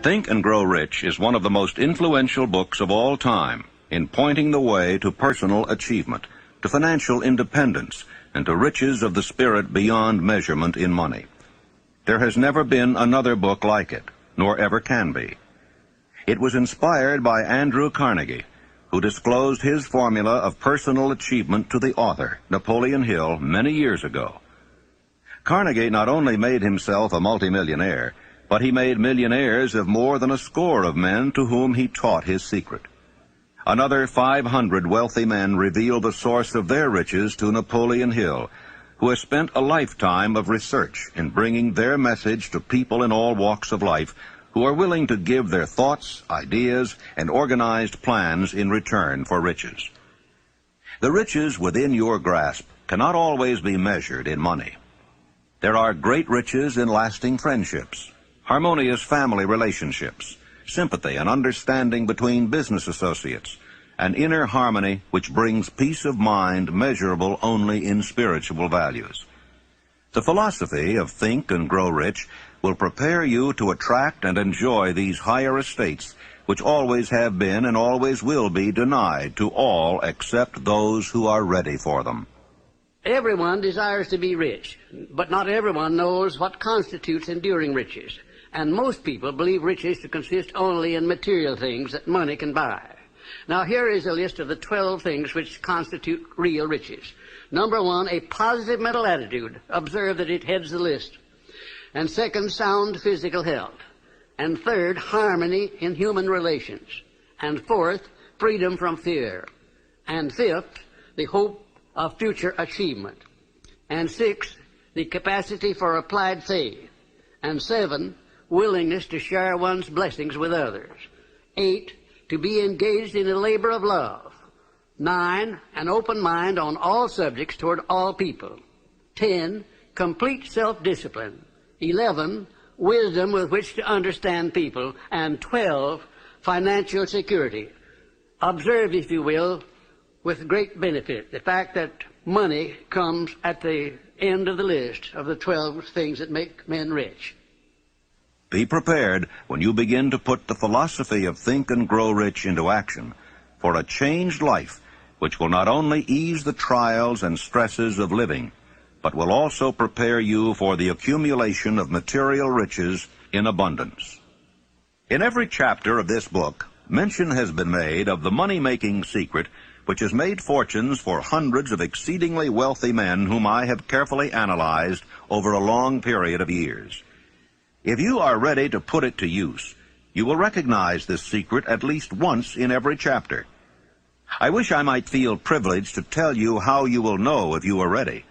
Think and Grow Rich is one of the most influential books of all time in pointing the way to personal achievement, to financial independence, and to riches of the spirit beyond measurement in money. There has never been another book like it, nor ever can be. It was inspired by Andrew Carnegie, who disclosed his formula of personal achievement to the author, Napoleon Hill, many years ago. Carnegie not only made himself a multimillionaire, but he made millionaires of more than a score of men to whom he taught his secret. Another 500 wealthy men revealed the source of their riches to Napoleon Hill, who has spent a lifetime of research in bringing their message to people in all walks of life who are willing to give their thoughts, ideas, and organized plans in return for riches. The riches within your grasp cannot always be measured in money. There are great riches in lasting friendships, harmonious family relationships, sympathy and understanding between business associates, an inner harmony which brings peace of mind measurable only in spiritual values. The philosophy of Think and Grow Rich will prepare you to attract and enjoy these higher estates which always have been and always will be denied to all except those who are ready for them. Everyone desires to be rich, but not everyone knows what constitutes enduring riches. And most people believe riches to consist only in material things that money can buy. Now here is a list of the 12 things which constitute real riches. Number 1, a positive mental attitude. Observe that it heads the list. And second, sound physical health. And third, harmony in human relations. And fourth, freedom from fear. And fifth, the hope of future achievement. And sixth, the capacity for applied faith. And 7, willingness to share one's blessings with others. 8, to be engaged in a labor of love. 9, an open mind on all subjects toward all people. 10, complete self-discipline. 11, wisdom with which to understand people. And 12, financial security. Observe, if you will, with great benefit, the fact that money comes at the end of the list of the 12 things that make men rich. Be prepared when you begin to put the philosophy of Think and Grow Rich into action for a changed life which will not only ease the trials and stresses of living, but will also prepare you for the accumulation of material riches in abundance. In every chapter of this book, mention has been made of the money-making secret which has made fortunes for hundreds of exceedingly wealthy men whom I have carefully analyzed over a long period of years. If you are ready to put it to use, you will recognize this secret at least once in every chapter. I wish I might feel privileged to tell you how you will know if you are ready,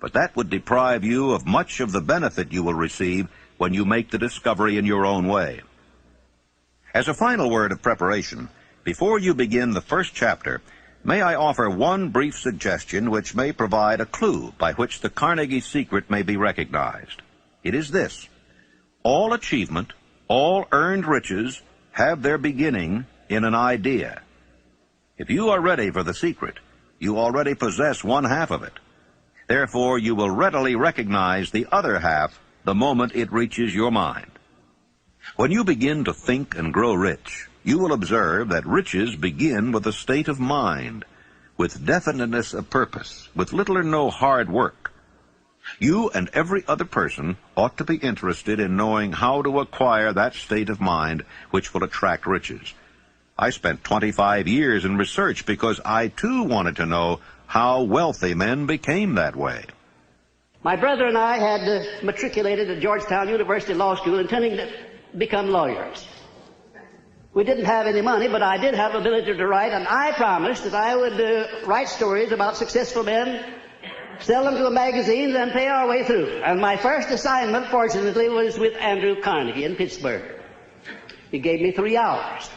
but that would deprive you of much of the benefit you will receive when you make the discovery in your own way. As a final word of preparation, before you begin the first chapter, may I offer one brief suggestion which may provide a clue by which the Carnegie secret may be recognized. It is this: all achievement, all earned riches have their beginning in an idea. If you are ready for the secret, you already possess one half of it. Therefore, you will readily recognize the other half the moment it reaches your mind. When you begin to think and grow rich, you will observe that riches begin with a state of mind, with definiteness of purpose, with little or no hard work. You and every other person ought to be interested in knowing how to acquire that state of mind which will attract riches. I spent 25 years in research because I too wanted to know how wealthy men became that way. My brother and I had matriculated at Georgetown University Law School intending to become lawyers. We didn't have any money, but I did have ability to write, and I promised that I would write stories about successful men, sell them to the magazines, and pay our way through. And my first assignment, fortunately, was with Andrew Carnegie in Pittsburgh. He gave me 3 hours.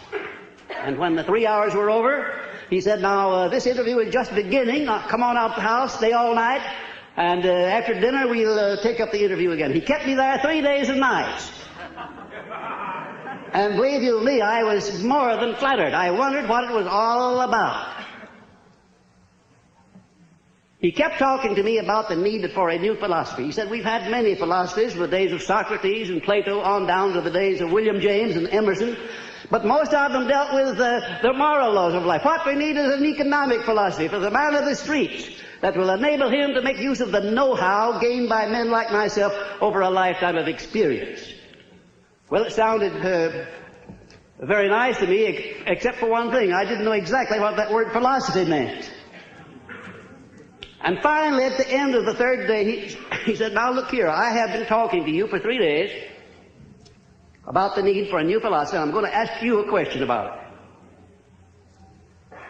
And when the 3 hours were over, he said, now, this interview is just beginning. Come on out to the house, stay all night, and after dinner we'll take up the interview again. He kept me there 3 days and nights. And believe you me, I was more than flattered. I wondered what it was all about. He kept talking to me about the need for a new philosophy. He said, we've had many philosophies from the days of Socrates and Plato on down to the days of William James and Emerson, but most of them dealt with the moral laws of life. What we need is an economic philosophy for the man of the streets that will enable him to make use of the know-how gained by men like myself over a lifetime of experience. Well, it sounded very nice to me, except for one thing. I didn't know exactly what that word philosophy meant. And finally, at the end of the third day, he said, now look here, I have been talking to you for 3 days about the need for a new philosophy, and I'm going to ask you a question about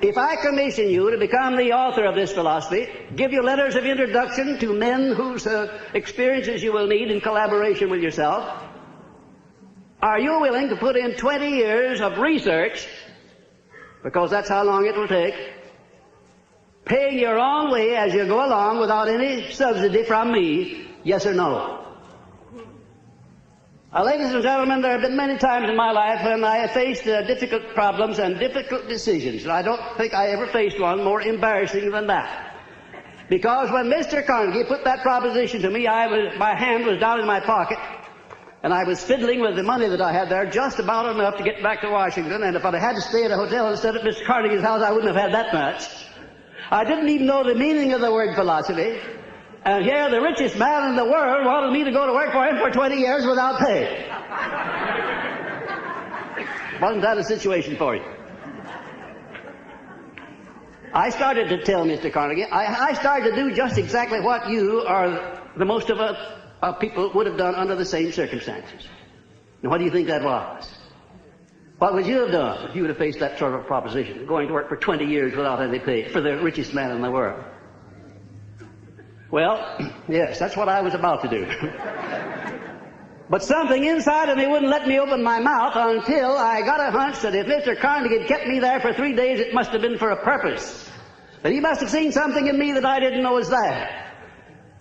it. If I commission you to become the author of this philosophy, give you letters of introduction to men whose experiences you will need in collaboration with yourself, are you willing to put in 20 years of research, because that's how long it will take, paying your own way as you go along without any subsidy from me, yes or no? Ladies and gentlemen, there have been many times in my life when I have faced difficult problems and difficult decisions, and I don't think I ever faced one more embarrassing than that. Because when Mr. Carnegie put that proposition to me, my hand was down in my pocket, and I was fiddling with the money that I had there just about enough to get back to Washington, and if I had to stay at a hotel instead of Mr. Carnegie's house, I wouldn't have had that much. I didn't even know the meaning of the word philosophy. And here the richest man in the world wanted me to go to work for him for 20 years without pay. Wasn't that a situation for you? I started to tell Mr. Carnegie, I started to do just exactly what you or the most of us people would have done under the same circumstances. And what do you think that was? What would you have done if you would have faced that sort of proposition, going to work for 20 years without any pay for the richest man in the world? Well, yes, that's what I was about to do. But something inside of me wouldn't let me open my mouth until I got a hunch that if Mr. Carnegie had kept me there for 3 days, it must have been for a purpose. That he must have seen something in me that I didn't know was there.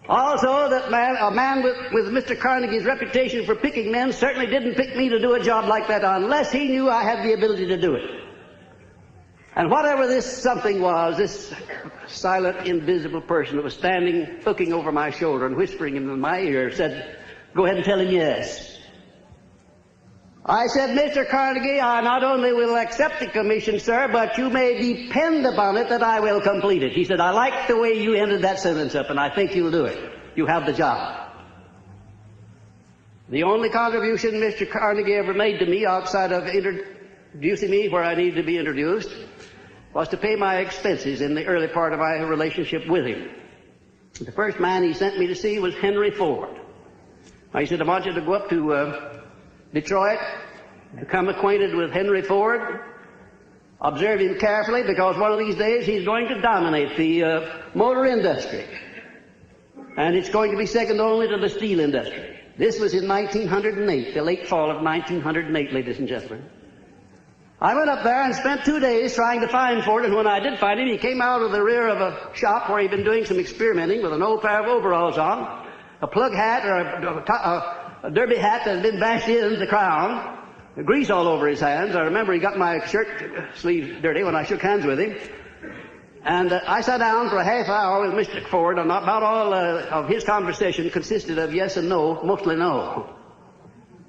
Also, that a man with Mr. Carnegie's reputation for picking men certainly didn't pick me to do a job like that unless he knew I had the ability to do it. And whatever this something was, this silent, invisible person that was standing, looking over my shoulder and whispering in my ear, said, go ahead and tell him yes. I said, Mr. Carnegie, I not only will accept the commission, sir, but you may depend upon it that I will complete it. He said, I like the way you ended that sentence up, and I think you'll do it. You have the job. The only contribution Mr. Carnegie ever made to me outside of introducing me where I needed to be introduced was to pay my expenses in the early part of my relationship with him. The first man he sent me to see was Henry Ford. He said, I want you to go up to Detroit, become acquainted with Henry Ford, observe him carefully, because one of these days he's going to dominate the motor industry. And it's going to be second only to the steel industry. This was in 1908, the late fall of 1908, ladies and gentlemen. I went up there and spent 2 days trying to find Ford, and when I did find him, he came out of the rear of a shop where he'd been doing some experimenting with an old pair of overalls on, a plug hat or a derby hat that had been bashed in the crown, grease all over his hands. I remember he got my shirt sleeves dirty when I shook hands with him. And I sat down for a half hour with Mr. Ford, and about all of his conversation consisted of yes and no, mostly no.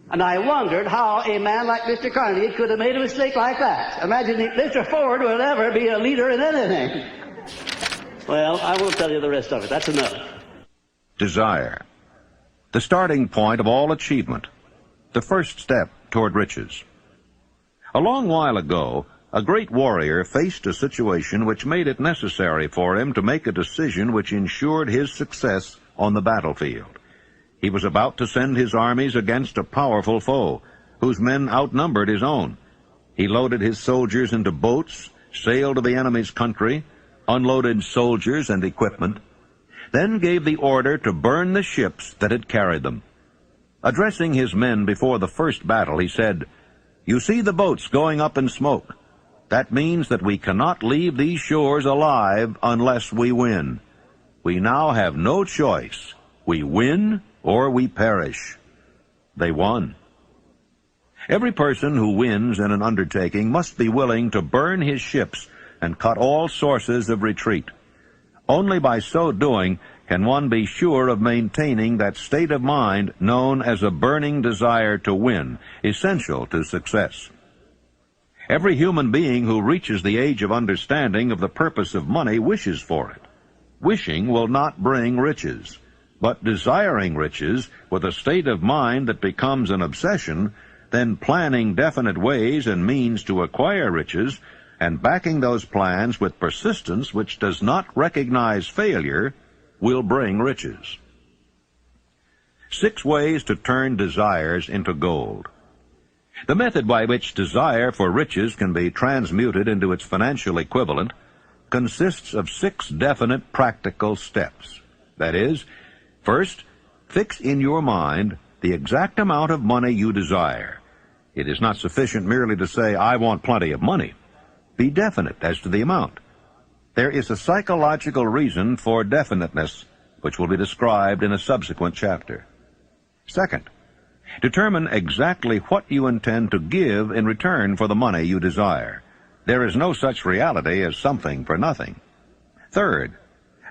And I wondered how a man like Mr. Carnegie could have made a mistake like that. Imagine if Mr. Ford would ever be a leader in anything. Well, I won't tell you the rest of it. That's enough. Desire. The starting point of all achievement. The first step toward riches. A long while ago, a great warrior faced a situation which made it necessary for him to make a decision which ensured his success on the battlefield. He was about to send his armies against a powerful foe, whose men outnumbered his own. He loaded his soldiers into boats, sailed to the enemy's country, unloaded soldiers and equipment, then gave the order to burn the ships that had carried them. Addressing his men before the first battle, he said, "You see the boats going up in smoke. That means that we cannot leave these shores alive unless we win. We now have no choice. We win or we perish." They won. Every person who wins in an undertaking must be willing to burn his ships and cut all sources of retreat. Only by so doing can one be sure of maintaining that state of mind known as a burning desire to win, essential to success. Every human being who reaches the age of understanding of the purpose of money wishes for it. Wishing will not bring riches, but desiring riches with a state of mind that becomes an obsession, then planning definite ways and means to acquire riches, and backing those plans with persistence which does not recognize failure, will bring riches. 6 ways to turn desires into gold. The method by which desire for riches can be transmuted into its financial equivalent consists of 6 definite practical steps. That is, first, fix in your mind the exact amount of money you desire. It is not sufficient merely to say, "I want plenty of money." Be definite as to the amount. There is a psychological reason for definiteness, which will be described in a subsequent chapter. Second, determine exactly what you intend to give in return for the money you desire. There is no such reality as something for nothing. Third,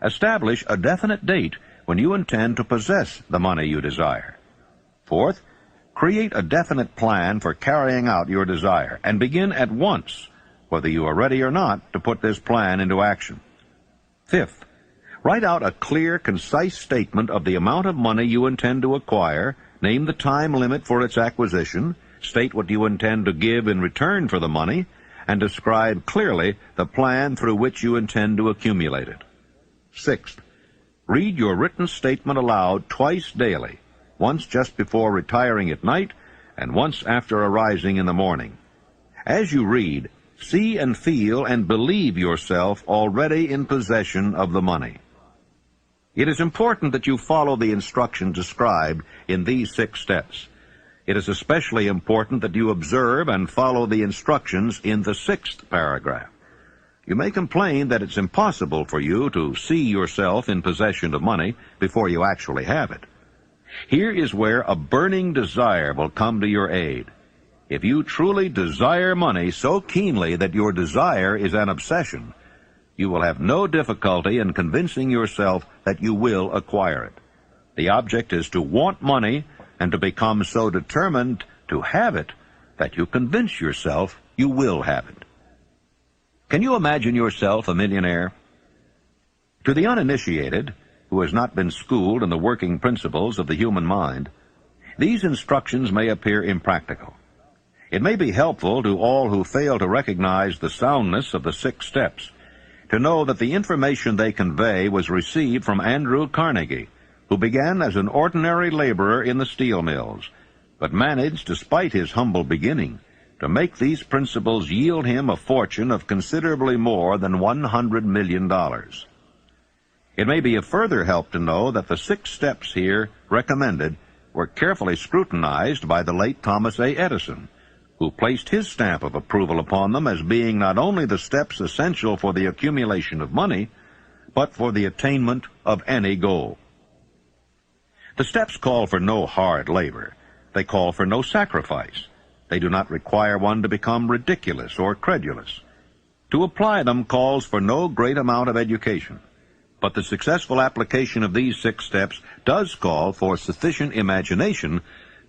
establish a definite date when you intend to possess the money you desire. Fourth, create a definite plan for carrying out your desire, and begin at once, whether you are ready or not, to put this plan into action. Fifth, write out a clear, concise statement of the amount of money you intend to acquire, name the time limit for its acquisition, state what you intend to give in return for the money, and describe clearly the plan through which you intend to accumulate it. Sixth, read your written statement aloud twice daily, once just before retiring at night and once after arising in the morning. As you read, see and feel and believe yourself already in possession of the money. It is important that you follow the instructions described in these 6 steps. It is especially important that you observe and follow the instructions in the 6th paragraph. You may complain that it's impossible for you to see yourself in possession of money before you actually have it. Here is where a burning desire will come to your aid. If you truly desire money so keenly that your desire is an obsession, you will have no difficulty in convincing yourself that you will acquire it. The object is to want money and to become so determined to have it that you convince yourself you will have it. Can you imagine yourself a millionaire? To the uninitiated, who has not been schooled in the working principles of the human mind, these instructions may appear impractical. It may be helpful to all who fail to recognize the soundness of the 6 steps to know that the information they convey was received from Andrew Carnegie, who began as an ordinary laborer in the steel mills, but managed, despite his humble beginning, to make these principles yield him a fortune of considerably more than $100 million. It may be a further help to know that the 6 steps here recommended were carefully scrutinized by the late Thomas A. Edison, who placed his stamp of approval upon them as being not only the steps essential for the accumulation of money, but for the attainment of any goal. The steps call for no hard labor. They call for no sacrifice. They do not require one to become ridiculous or credulous. To apply them calls for no great amount of education. But the successful application of these 6 steps does call for sufficient imagination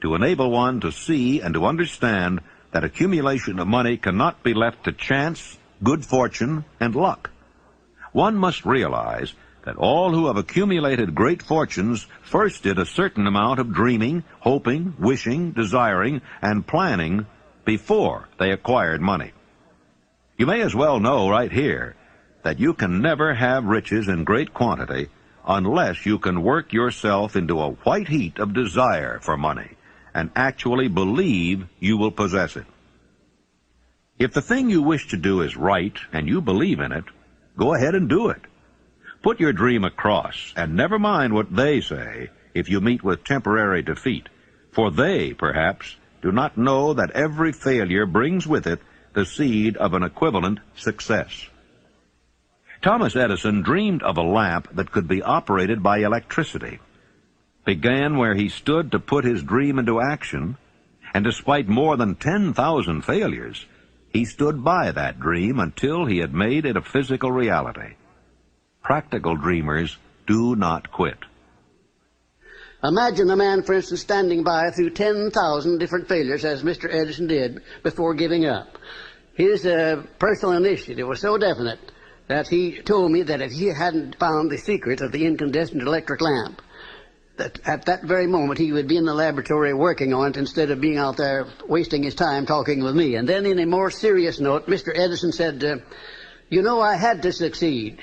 to enable one to see and to understand that accumulation of money cannot be left to chance, good fortune, and luck. One must realize that all who have accumulated great fortunes first did a certain amount of dreaming, hoping, wishing, desiring, and planning before they acquired money. You may as well know right here that you can never have riches in great quantity unless you can work yourself into a white heat of desire for money and actually believe you will possess it. If the thing you wish to do is right and you believe in it, go ahead and do it. Put your dream across, and never mind what they say if you meet with temporary defeat, for they, perhaps, do not know that every failure brings with it the seed of an equivalent success. Thomas Edison dreamed of a lamp that could be operated by electricity, began where he stood to put his dream into action, and despite more than 10,000 failures, he stood by that dream until he had made it a physical reality. Practical dreamers do not quit. Imagine a man, for instance, standing by through 10,000 different failures, as Mr. Edison did, before giving up. His personal initiative was so definite that he told me that if he hadn't found the secret of the incandescent electric lamp, that at that very moment he would be in the laboratory working on it instead of being out there wasting his time talking with me. And then in a more serious note, Mr. Edison said, you know, I had to succeed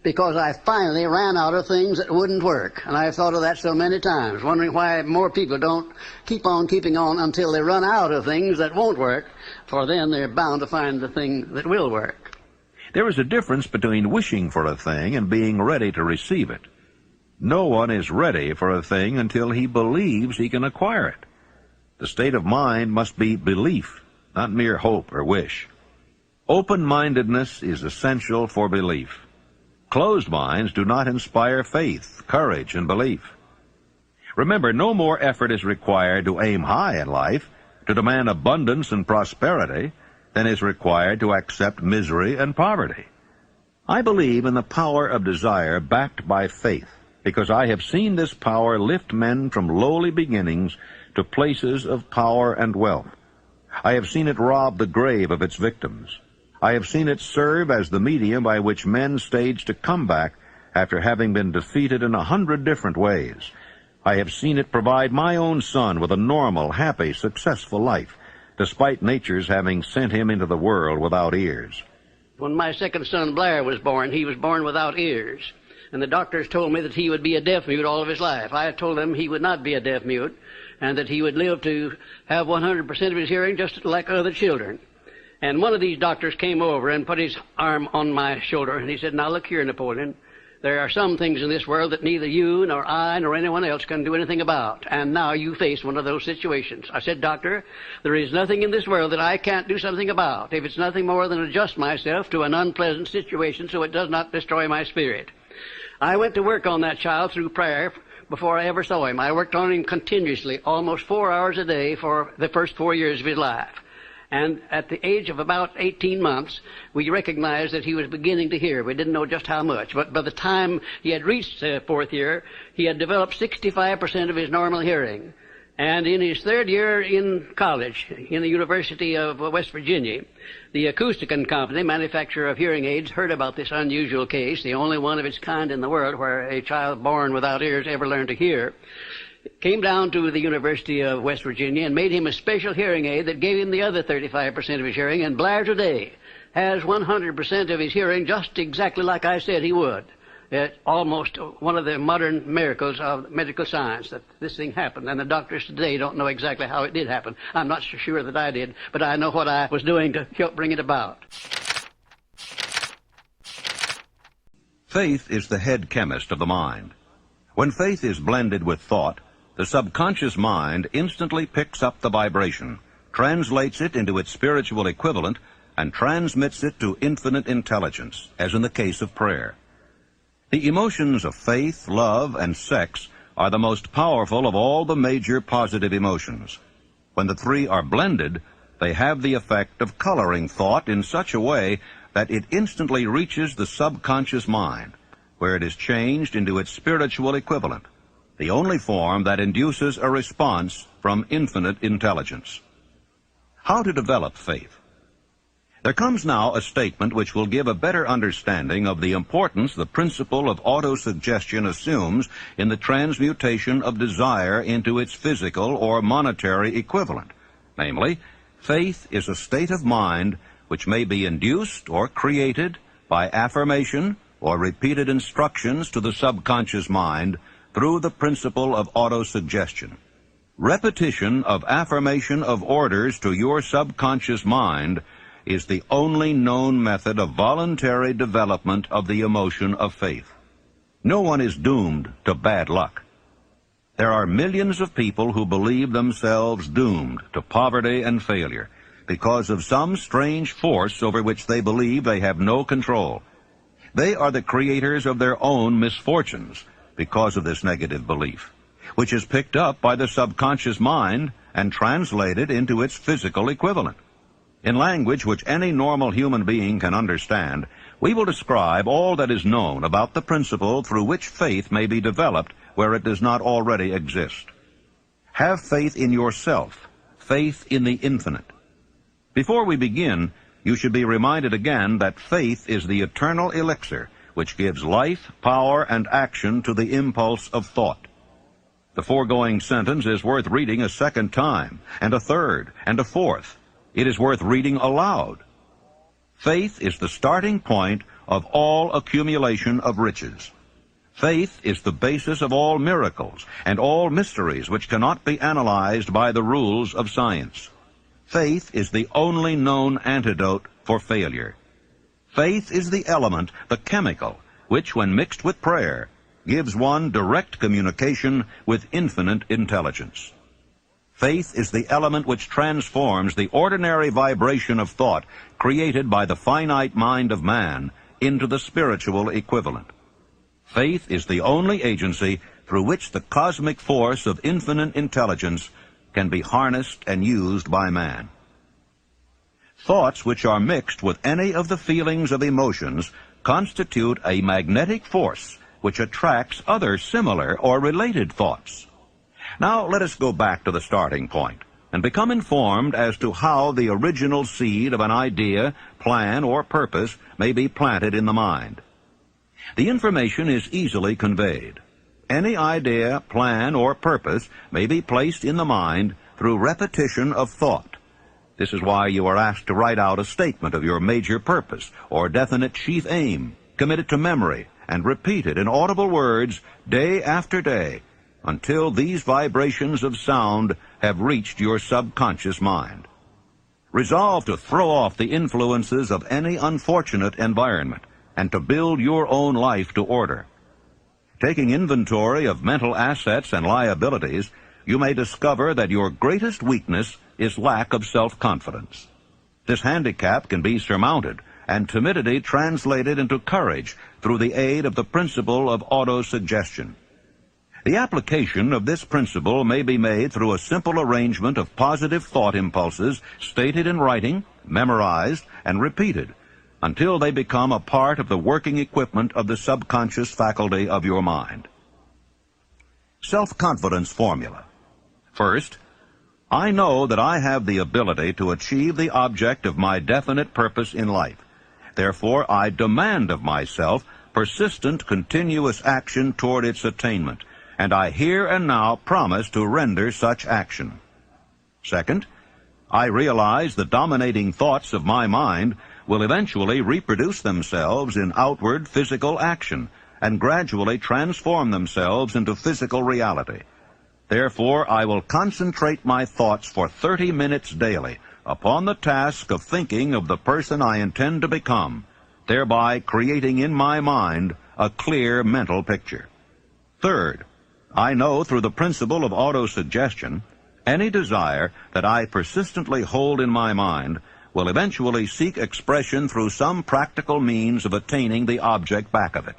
because I finally ran out of things that wouldn't work. And I've thought of that so many times, wondering why more people don't keep on keeping on until they run out of things that won't work, for then they're bound to find the thing that will work. There is a difference between wishing for a thing and being ready to receive it. No one is ready for a thing until he believes he can acquire it. The state of mind must be belief, not mere hope or wish. Open-mindedness is essential for belief. Closed minds do not inspire faith, courage, and belief. Remember, no more effort is required to aim high in life, to demand abundance and prosperity, than is required to accept misery and poverty. I believe in the power of desire backed by faith, because I have seen this power lift men from lowly beginnings to places of power and wealth. I have seen it rob the grave of its victims. I have seen it serve as the medium by which men stage a comeback after having been defeated in 100 different ways. I have seen it provide my own son with a normal, happy, successful life, despite nature's having sent him into the world without ears. When my second son, Blair, was born, he was born without ears. And the doctors told me that he would be a deaf mute all of his life. I told them he would not be a deaf mute, and that he would live to have 100% of his hearing just like other children. And one of these doctors came over and put his arm on my shoulder, and he said, now look here, Napoleon, there are some things in this world that neither you nor I nor anyone else can do anything about, and now you face one of those situations. I said, Doctor, there is nothing in this world that I can't do something about, if it's nothing more than adjust myself to an unpleasant situation so it does not destroy my spirit. I went to work on that child through prayer before I ever saw him. I worked on him continuously, almost 4 hours a day for the first 4 years of his life. And at the age of about 18 months, we recognized that he was beginning to hear. We didn't know just how much. But by the time he had reached the 4th year, he had developed 65% of his normal hearing. And in his 3rd year in college, in the University of West Virginia, the Acousticon Company, manufacturer of hearing aids, heard about this unusual case, the only one of its kind in the world where a child born without ears ever learned to hear. Came down to the University of West Virginia and made him a special hearing aid that gave him the other 35% of his hearing, and Blair today has 100% of his hearing just exactly like I said he would. It's almost one of the modern miracles of medical science that this thing happened, and the doctors today don't know exactly how it did happen. I'm not so sure that I did, but I know what I was doing to help bring it about. Faith is the head chemist of the mind. When faith is blended with thought, the subconscious mind instantly picks up the vibration, translates it into its spiritual equivalent, and transmits it to infinite intelligence, as in the case of prayer. The emotions of faith, love, and sex are the most powerful of all the major positive emotions. When the three are blended, they have the effect of coloring thought in such a way that it instantly reaches the subconscious mind, where it is changed into its spiritual equivalent, the only form that induces a response from infinite intelligence. How to develop faith? There comes now a statement which will give a better understanding of the importance the principle of autosuggestion assumes in the transmutation of desire into its physical or monetary equivalent. Namely, faith is a state of mind which may be induced or created by affirmation or repeated instructions to the subconscious mind through the principle of autosuggestion. Repetition of affirmation of orders to your subconscious mind is the only known method of voluntary development of the emotion of faith. No one is doomed to bad luck. There are millions of people who believe themselves doomed to poverty and failure because of some strange force over which they believe they have no control. They are the creators of their own misfortunes because of this negative belief, which is picked up by the subconscious mind and translated into its physical equivalent. In language which any normal human being can understand, we will describe all that is known about the principle through which faith may be developed where it does not already exist. Have faith in yourself, faith in the infinite. Before we begin, you should be reminded again that faith is the eternal elixir which gives life, power, and action to the impulse of thought. The foregoing sentence is worth reading a second time, and a third, and a fourth. It is worth reading aloud. Faith is the starting point of all accumulation of riches. Faith is the basis of all miracles and all mysteries which cannot be analyzed by the rules of science. Faith is the only known antidote for failure. Faith is the element, the chemical, which, when mixed with prayer, gives one direct communication with infinite intelligence. Faith is the element which transforms the ordinary vibration of thought created by the finite mind of man into the spiritual equivalent. Faith is the only agency through which the cosmic force of infinite intelligence can be harnessed and used by man. Thoughts which are mixed with any of the feelings of emotions constitute a magnetic force which attracts other similar or related thoughts. Now let us go back to the starting point and become informed as to how the original seed of an idea, plan, or purpose may be planted in the mind. The information is easily conveyed. Any idea, plan, or purpose may be placed in the mind through repetition of thought. This is why you are asked to write out a statement of your major purpose or definite chief aim, commit it to memory, and repeat it in audible words day after day until these vibrations of sound have reached your subconscious mind. Resolve to throw off the influences of any unfortunate environment and to build your own life to order. Taking inventory of mental assets and liabilities, you may discover that your greatest weakness is lack of self-confidence. This handicap can be surmounted and timidity translated into courage through the aid of the principle of autosuggestion. The application of this principle may be made through a simple arrangement of positive thought impulses stated in writing, memorized, and repeated until they become a part of the working equipment of the subconscious faculty of your mind. Self-confidence formula. First, I know that I have the ability to achieve the object of my definite purpose in life. Therefore, I demand of myself persistent, continuous action toward its attainment, and I here and now promise to render such action. Second, I realize the dominating thoughts of my mind will eventually reproduce themselves in outward physical action and gradually transform themselves into physical reality. Therefore, I will concentrate my thoughts for 30 minutes daily upon the task of thinking of the person I intend to become, thereby creating in my mind a clear mental picture. Third, I know through the principle of autosuggestion, any desire that I persistently hold in my mind will eventually seek expression through some practical means of attaining the object back of it.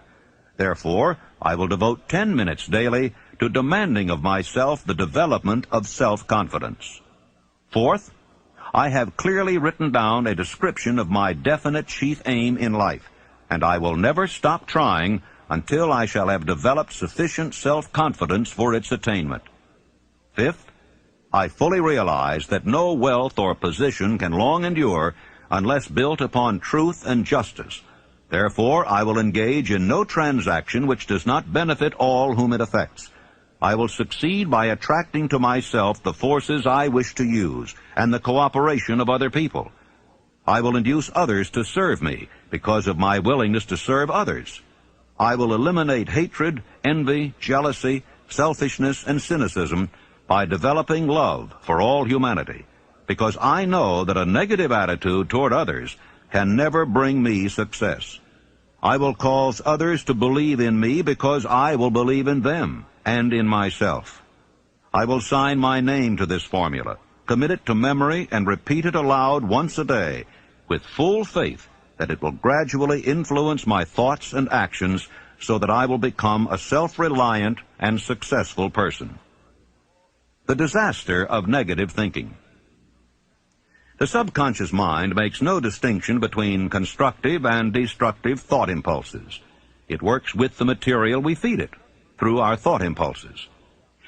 Therefore, I will devote 10 minutes daily to demanding of myself the development of self-confidence. Fourth, I have clearly written down a description of my definite chief aim in life, and I will never stop trying until I shall have developed sufficient self-confidence for its attainment. Fifth, I fully realize that no wealth or position can long endure unless built upon truth and justice. Therefore, I will engage in no transaction which does not benefit all whom it affects. I will succeed by attracting to myself the forces I wish to use and the cooperation of other people. I will induce others to serve me because of my willingness to serve others. I will eliminate hatred, envy, jealousy, selfishness, and cynicism by developing love for all humanity, because I know that a negative attitude toward others can never bring me success. I will cause others to believe in me because I will believe in them and in myself. I will sign my name to this formula, commit it to memory, and repeat it aloud once a day, with full faith that it will gradually influence my thoughts and actions so that I will become a self-reliant and successful person. The disaster of negative thinking. The subconscious mind makes no distinction between constructive and destructive thought impulses. It works with the material we feed it, through our thought impulses.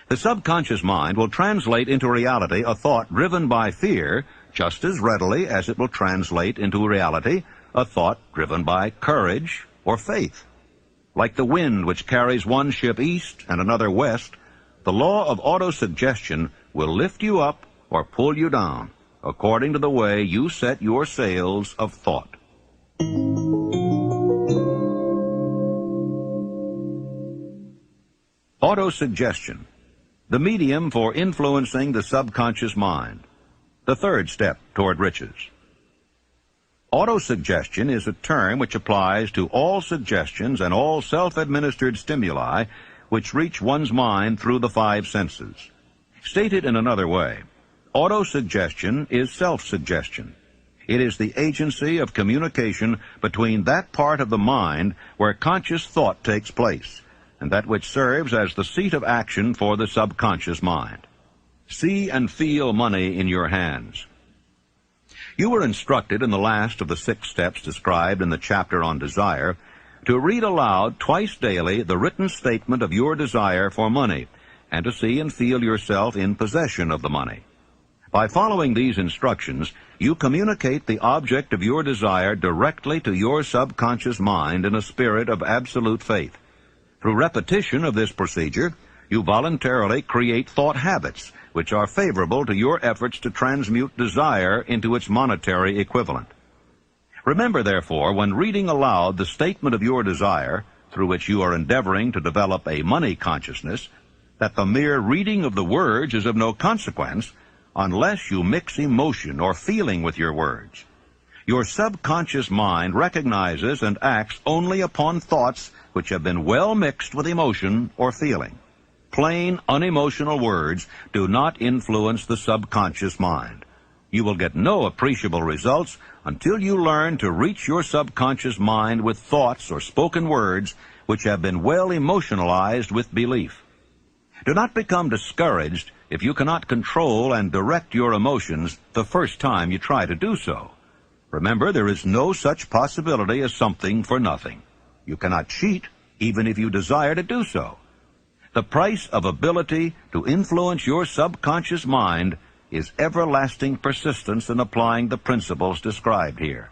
The subconscious mind will translate into reality a thought driven by fear just as readily as it will translate into reality a thought driven by courage or faith. Like the wind which carries one ship east and another west, the law of autosuggestion will lift you up or pull you down, according to the way you set your sails of thought. Autosuggestion, the medium for influencing the subconscious mind, the third step toward riches. Autosuggestion is a term which applies to all suggestions and all self-administered stimuli which reach one's mind through the five senses. Stated in another way, autosuggestion is self-suggestion. It is the agency of communication between that part of the mind where conscious thought takes place, and that which serves as the seat of action for the subconscious mind. See and feel money in your hands. You were instructed in the last of the 6 steps described in the chapter on desire to read aloud twice daily the written statement of your desire for money, and to see and feel yourself in possession of the money. By following these instructions, you communicate the object of your desire directly to your subconscious mind in a spirit of absolute faith. Through repetition of this procedure, you voluntarily create thought habits which are favorable to your efforts to transmute desire into its monetary equivalent. Remember, therefore, when reading aloud the statement of your desire, through which you are endeavoring to develop a money consciousness, that the mere reading of the words is of no consequence unless you mix emotion or feeling with your words. Your subconscious mind recognizes and acts only upon thoughts which have been well mixed with emotion or feeling. Plain, unemotional words do not influence the subconscious mind. You will get no appreciable results until you learn to reach your subconscious mind with thoughts or spoken words which have been well emotionalized with belief. Do not become discouraged if you cannot control and direct your emotions the first time you try to do so. Remember, there is no such possibility as something for nothing. You cannot cheat even if you desire to do so. The price of ability to influence your subconscious mind is everlasting persistence in applying the principles described here.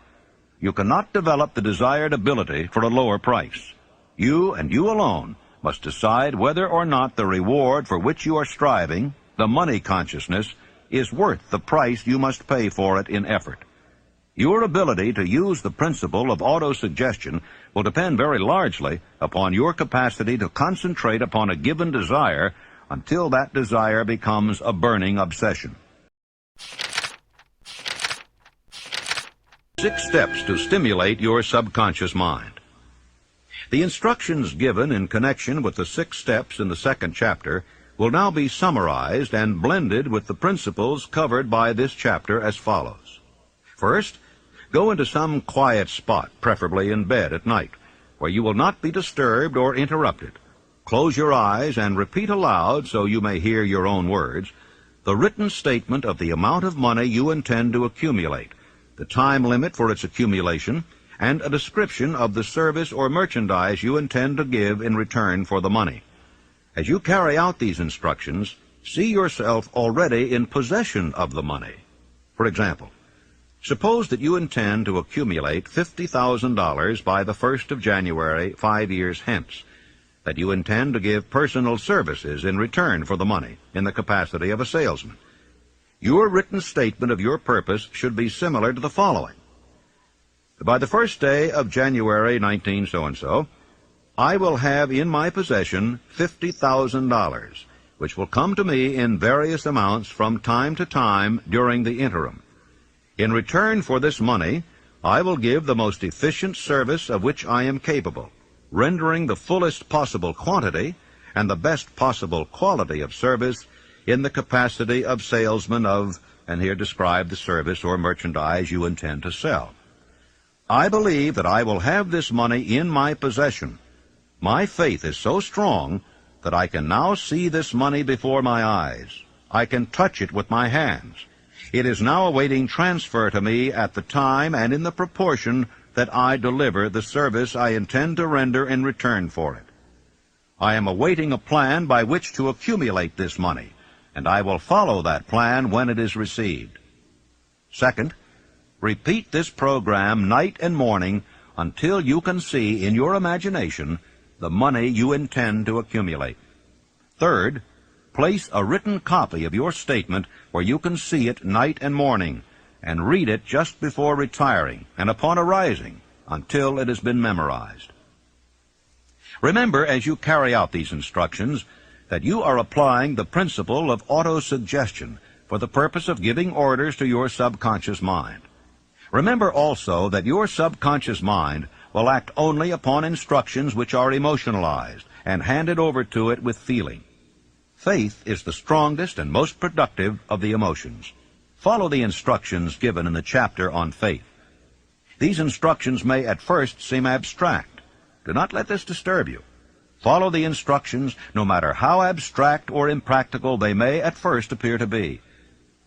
You cannot develop the desired ability for a lower price. You and you alone must decide whether or not the reward for which you are striving, the money consciousness, is worth the price you must pay for it in effort. Your ability to use the principle of autosuggestion will depend very largely upon your capacity to concentrate upon a given desire until that desire becomes a burning obsession. 6 steps to stimulate your subconscious mind. The instructions given in connection with the 6 steps in the 2nd chapter will now be summarized and blended with the principles covered by this chapter as follows. First, go into some quiet spot, preferably in bed at night, where you will not be disturbed or interrupted. Close your eyes and repeat aloud, so you may hear your own words, the written statement of the amount of money you intend to accumulate, the time limit for its accumulation, and a description of the service or merchandise you intend to give in return for the money. As you carry out these instructions, see yourself already in possession of the money. For example, suppose that you intend to accumulate $50,000 by the 1st of January 5 years hence, that you intend to give personal services in return for the money in the capacity of a salesman. Your written statement of your purpose should be similar to the following. By the 1st day of January 19 so-and-so, I will have in my possession $50,000, which will come to me in various amounts from time to time during the interim. In return for this money, I will give the most efficient service of which I am capable, rendering the fullest possible quantity and the best possible quality of service in the capacity of salesman of, and here describe the service or merchandise you intend to sell. I believe that I will have this money in my possession. My faith is so strong that I can now see this money before my eyes. I can touch it with my hands. It is now awaiting transfer to me at the time and in the proportion that I deliver the service I intend to render in return for it. I am awaiting a plan by which to accumulate this money, and I will follow that plan when it is received. Second, repeat this program night and morning until you can see in your imagination the money you intend to accumulate. Third, place a written copy of your statement where you can see it night and morning, and read it just before retiring and upon arising until it has been memorized. Remember, as you carry out these instructions, that you are applying the principle of autosuggestion for the purpose of giving orders to your subconscious mind. Remember also that your subconscious mind will act only upon instructions which are emotionalized and handed over to it with feeling. Faith is the strongest and most productive of the emotions. Follow the instructions given in the chapter on faith. These instructions may at first seem abstract. Do not let this disturb you. Follow the instructions, no matter how abstract or impractical they may at first appear to be.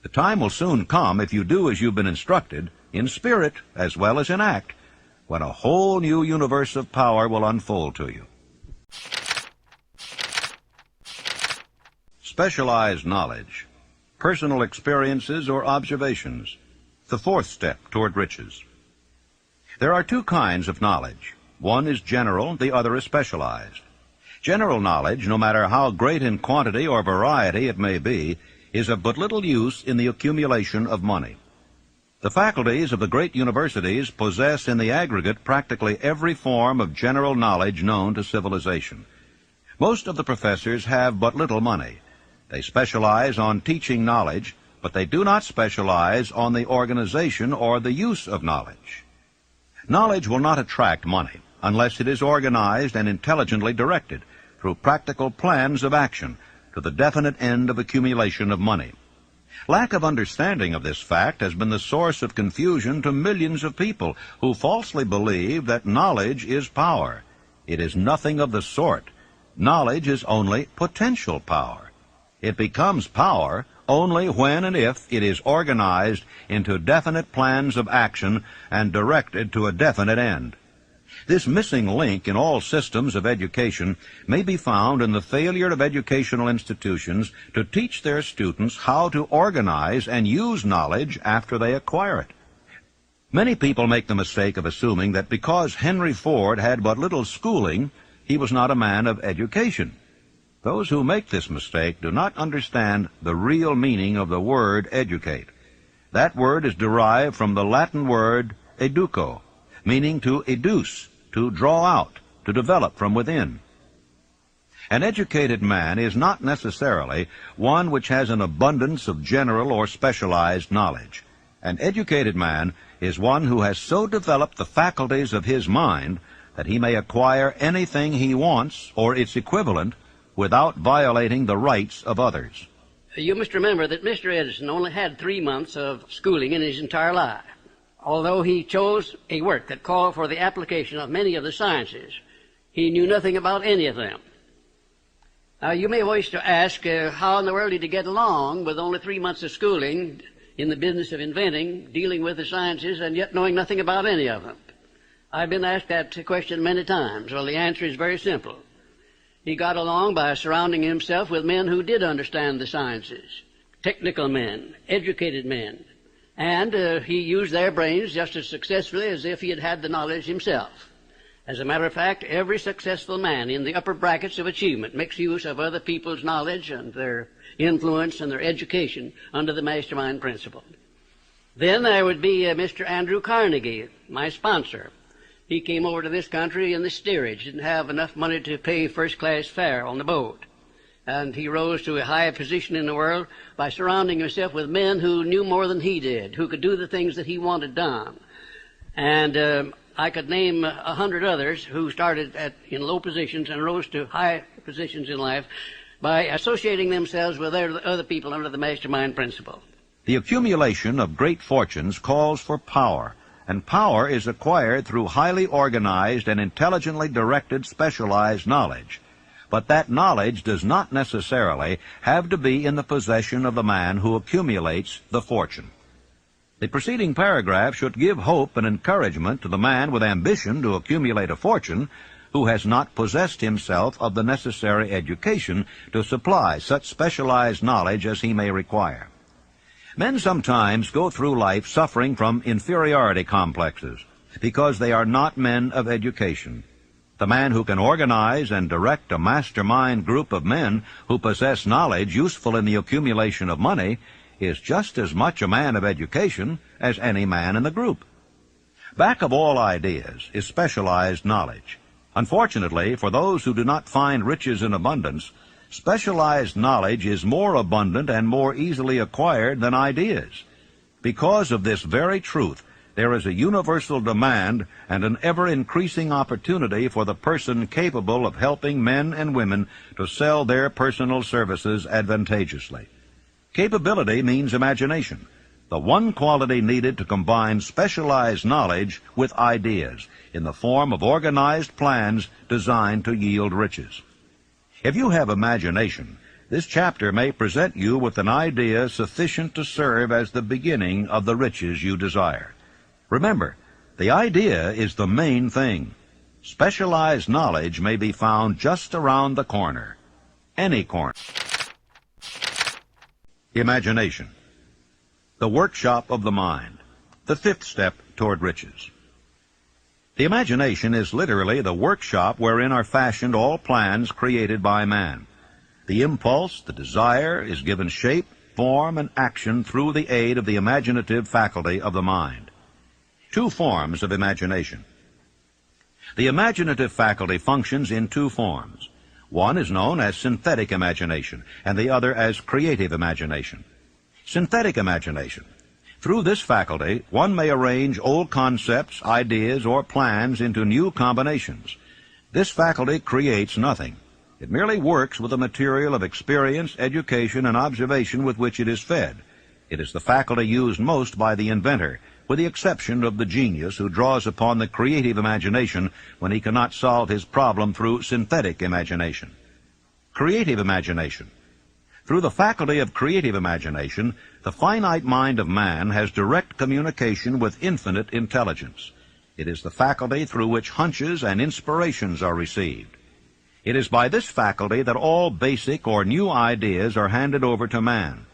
The time will soon come, if you do as you've been instructed, in spirit as well as in act, when a whole new universe of power will unfold to you. Specialized knowledge, personal experiences or observations, the fourth step toward riches. There are two kinds of knowledge. One is general, the other is specialized. General knowledge, no matter how great in quantity or variety it may be, is of but little use in the accumulation of money. The faculties of the great universities possess in the aggregate practically every form of general knowledge known to civilization. Most of the professors have but little money. They specialize on teaching knowledge, but they do not specialize on the organization or the use of knowledge. Knowledge will not attract money unless it is organized and intelligently directed through practical plans of action to the definite end of accumulation of money. Lack of understanding of this fact has been the source of confusion to millions of people who falsely believe that knowledge is power. It is nothing of the sort. Knowledge is only potential power. It becomes power only when and if it is organized into definite plans of action and directed to a definite end. This missing link in all systems of education may be found in the failure of educational institutions to teach their students how to organize and use knowledge after they acquire it. Many people make the mistake of assuming that because Henry Ford had but little schooling, he was not a man of education. Those who make this mistake do not understand the real meaning of the word educate. That word is derived from the Latin word educo, meaning to educe, to draw out, to develop from within. An educated man is not necessarily one which has an abundance of general or specialized knowledge. An educated man is one who has so developed the faculties of his mind that he may acquire anything he wants or its equivalent without violating the rights of others. You must remember that Mr. Edison only had 3 months of schooling in his entire life. Although he chose a work that called for the application of many of the sciences, he knew nothing about any of them. Now, you may wish to ask, how in the world did he get along with only 3 months of schooling in the business of inventing, dealing with the sciences, and yet knowing nothing about any of them? I've been asked that question many times. Well, the answer is very simple. He got along by surrounding himself with men who did understand the sciences, technical men, educated men, and he used their brains just as successfully as if he had had the knowledge himself. As a matter of fact, every successful man in the upper brackets of achievement makes use of other people's knowledge and their influence and their education under the mastermind principle. Then there would be Mr. Andrew Carnegie, my sponsor. He came over to this country in the steerage, didn't have enough money to pay first-class fare on the boat. And he rose to a high position in the world by surrounding himself with men who knew more than he did, who could do the things that he wanted done. And I could name 100 others who started in low positions and rose to high positions in life by associating themselves with other people under the mastermind principle. The accumulation of great fortunes calls for power, and power is acquired through highly organized and intelligently directed specialized knowledge. but that knowledge does not necessarily have to be in the possession of the man who accumulates the fortune. The preceding paragraph should give hope and encouragement to the man with ambition to accumulate a fortune who has not possessed himself of the necessary education to supply such specialized knowledge as he may require. Men sometimes go through life suffering from inferiority complexes because they are not men of education. The man who can organize and direct a mastermind group of men who possess knowledge useful in the accumulation of money is just as much a man of education as any man in the group. Back of all ideas is specialized knowledge. Unfortunately, for those who do not find riches in abundance, specialized knowledge is more abundant and more easily acquired than ideas. Because of this very truth, there is a universal demand and an ever-increasing opportunity for the person capable of helping men and women to sell their personal services advantageously. Capability means imagination, the one quality needed to combine specialized knowledge with ideas in the form of organized plans designed to yield riches. If you have imagination, this chapter may present you with an idea sufficient to serve as the beginning of the riches you desire. Remember, the idea is the main thing. Specialized knowledge may be found just around the corner. Any corner. Imagination. The workshop of the mind. The fifth step toward riches. The imagination is literally the workshop wherein are fashioned all plans created by man. The impulse, the desire, is given shape, form, and action through the aid of the imaginative faculty of the mind. Two forms of imagination. The imaginative faculty functions in two forms. One is known as synthetic imagination, and the other as creative imagination. Synthetic imagination. Through this faculty, one may arrange old concepts, ideas, or plans into new combinations. This faculty creates nothing. It merely works with the material of experience, education, and observation with which it is fed. It is the faculty used most by the inventor, with the exception of the genius who draws upon the creative imagination when he cannot solve his problem through synthetic imagination. Creative imagination. Through the faculty of creative imagination, the finite mind of man has direct communication with infinite intelligence. It is the faculty through which hunches and inspirations are received. It is by this faculty that all basic or new ideas are handed over to man.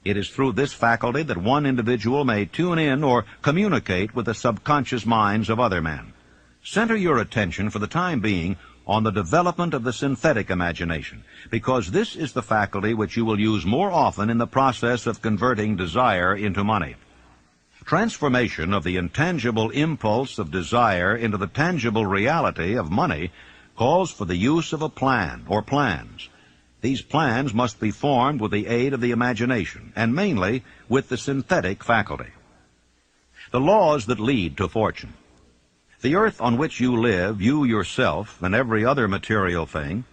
It is through this faculty that one individual may tune in or communicate with the subconscious minds of other men. Center your attention for the time being on the development of the synthetic imagination, because this is the faculty which you will use more often in the process of converting desire into money. Transformation of the intangible impulse of desire into the tangible reality of money calls for the use of a plan or plans. These plans must be formed with the aid of the imagination, and mainly with the synthetic faculty. The laws that lead to fortune. The earth on which you live, you yourself, and every other material thing,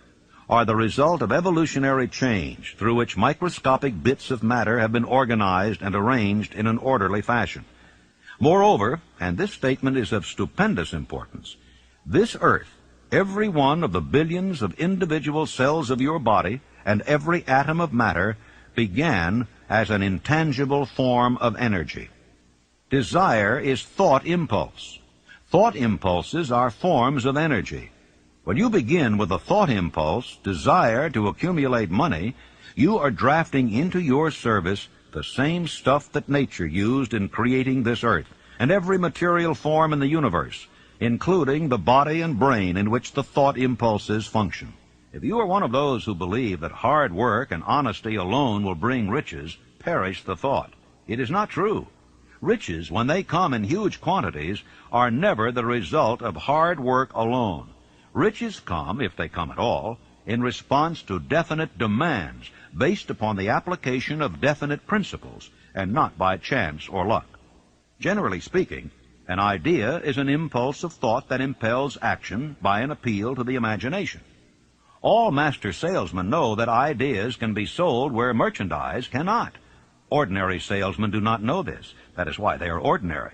are the result of evolutionary change through which microscopic bits of matter have been organized and arranged in an orderly fashion. Moreover, and this statement is of stupendous importance, this earth, every one of the billions of individual cells of your body and every atom of matter began as an intangible form of energy. Desire is thought impulse. Thought impulses are forms of energy. When you begin with a thought impulse, desire to accumulate money, you are drafting into your service the same stuff that nature used in creating this earth and every material form in the universe, including the body and brain in which the thought impulses function. If you are one of those who believe that hard work and honesty alone will bring riches, perish the thought. It is not true. Riches, when they come in huge quantities, are never the result of hard work alone. Riches come, if they come at all, in response to definite demands based upon the application of definite principles, and not by chance or luck. Generally speaking, an idea is an impulse of thought that impels action by an appeal to the imagination. All master salesmen know that ideas can be sold where merchandise cannot. Ordinary salesmen do not know this. That is why they are ordinary.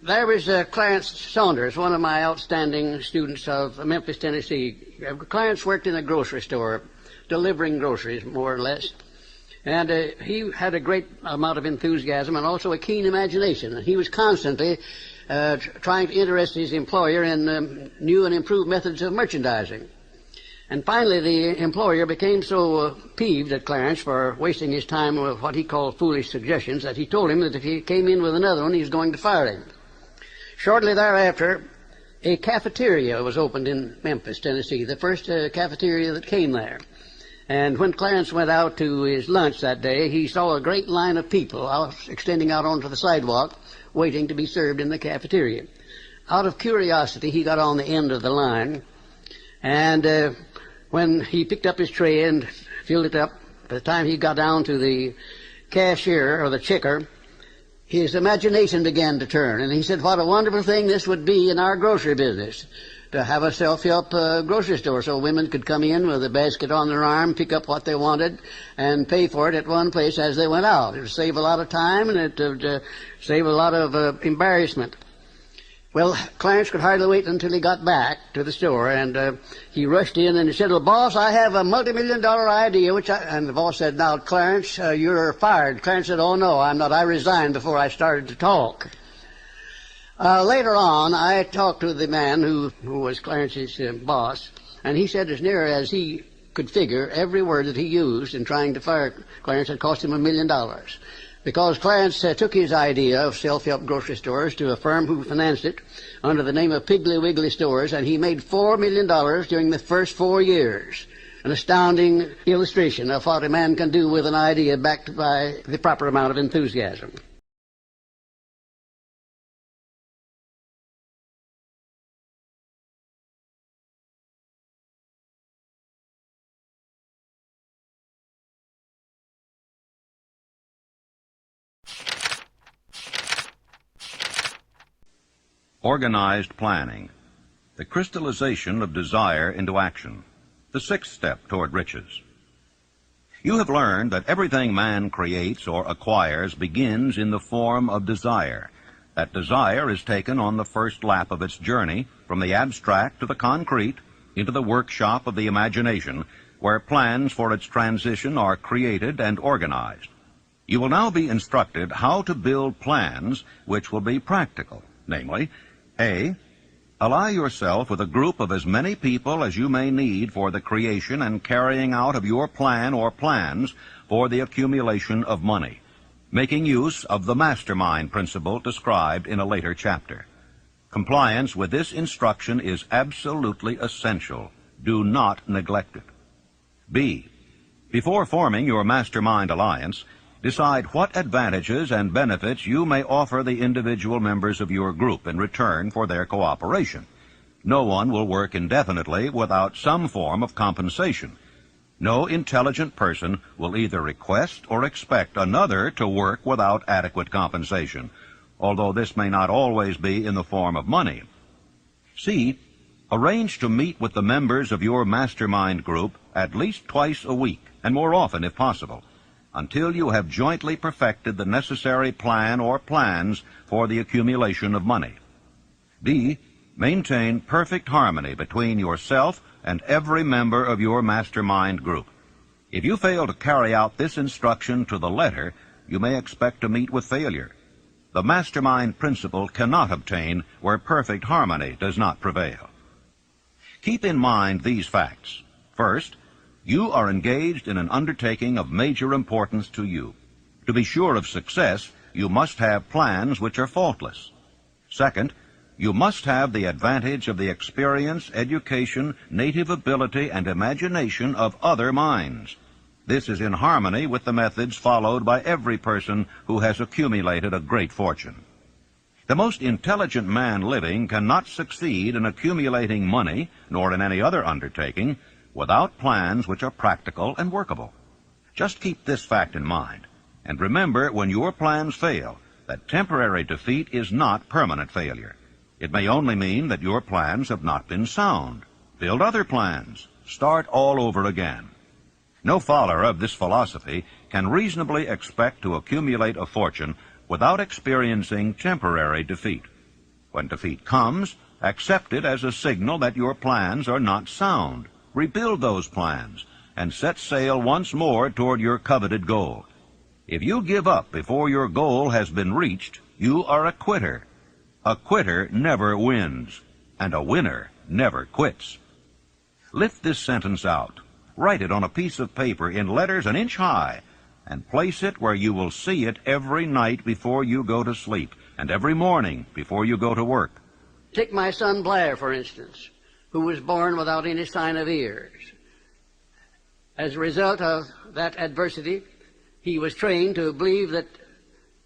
There was Clarence Saunders, one of my outstanding students of Memphis, Tennessee. Clarence worked in a grocery store, delivering groceries, more or less. And he had a great amount of enthusiasm and also a keen imagination. And he was constantly trying to interest his employer in new and improved methods of merchandising. And finally, the employer became so peeved at Clarence for wasting his time with what he called foolish suggestions that he told him that if he came in with another one, he was going to fire him. Shortly thereafter, a cafeteria was opened in Memphis, Tennessee, the first cafeteria that came there. And when Clarence went out to his lunch that day, he saw a great line of people extending out onto the sidewalk, waiting to be served in the cafeteria. Out of curiosity, he got on the end of the line, and when he picked up his tray and filled it up, by the time he got down to the cashier or the checker, his imagination began to turn, and he said, what a wonderful thing this would be in our grocery business, to have a self-help grocery store so women could come in with a basket on their arm, pick up what they wanted, and pay for it at one place as they went out. It would save a lot of time, and it would save a lot of embarrassment. Well, Clarence could hardly wait until he got back to the store, and he rushed in and he said, well, boss, I have a multi-million-dollar idea, and the boss said, now, Clarence, you're fired. Clarence said, oh, no, I'm not. I resigned before I started to talk. Later on, I talked to the man who was Clarence's boss, and he said as near as he could figure, every word that he used in trying to fire Clarence had cost him $1 million. Because Clarence took his idea of self-help grocery stores to a firm who financed it under the name of Piggly Wiggly Stores, and he made $4 million during the first 4 years. An astounding illustration of what a man can do with an idea backed by the proper amount of enthusiasm. Organized planning, the crystallization of desire into action, the sixth step toward riches. You have learned that everything man creates or acquires begins in the form of desire. That desire is taken on the first lap of its journey from the abstract to the concrete into the workshop of the imagination, where plans for its transition are created and organized. You will now be instructed how to build plans which will be practical, namely, A. Ally yourself with a group of as many people as you may need for the creation and carrying out of your plan or plans for the accumulation of money, making use of the mastermind principle described in a later chapter. Compliance with this instruction is absolutely essential. Do not neglect it. B. Before forming your mastermind alliance, decide what advantages and benefits you may offer the individual members of your group in return for their cooperation. No one will work indefinitely without some form of compensation. No intelligent person will either request or expect another to work without adequate compensation, although this may not always be in the form of money. C. Arrange to meet with the members of your mastermind group at least twice a week, and more often if possible, until you have jointly perfected the necessary plan or plans for the accumulation of money. D. Maintain perfect harmony between yourself and every member of your mastermind group. If you fail to carry out this instruction to the letter, you may expect to meet with failure. The mastermind principle cannot obtain where perfect harmony does not prevail. Keep in mind these facts. First, you are engaged in an undertaking of major importance to you. To be sure of success, you must have plans which are faultless. Second, you must have the advantage of the experience, education, native ability, and imagination of other minds. This is in harmony with the methods followed by every person who has accumulated a great fortune. The most intelligent man living cannot succeed in accumulating money, nor in any other undertaking, without plans which are practical and workable. Just keep this fact in mind, and remember when your plans fail that temporary defeat is not permanent failure. It may only mean that your plans have not been sound. Build other plans. Start all over again. No follower of this philosophy can reasonably expect to accumulate a fortune without experiencing temporary defeat. When defeat comes, accept it as a signal that your plans are not sound. Rebuild those plans and set sail once more toward your coveted goal. If you give up before your goal has been reached, you are a quitter. A quitter never wins, and a winner never quits. Lift this sentence out. Write it on a piece of paper in letters an inch high, and place it where you will see it every night before you go to sleep, and every morning before you go to work. Take my son Blair, for instance, who was born without any sign of ears. As a result of that adversity, he was trained to believe that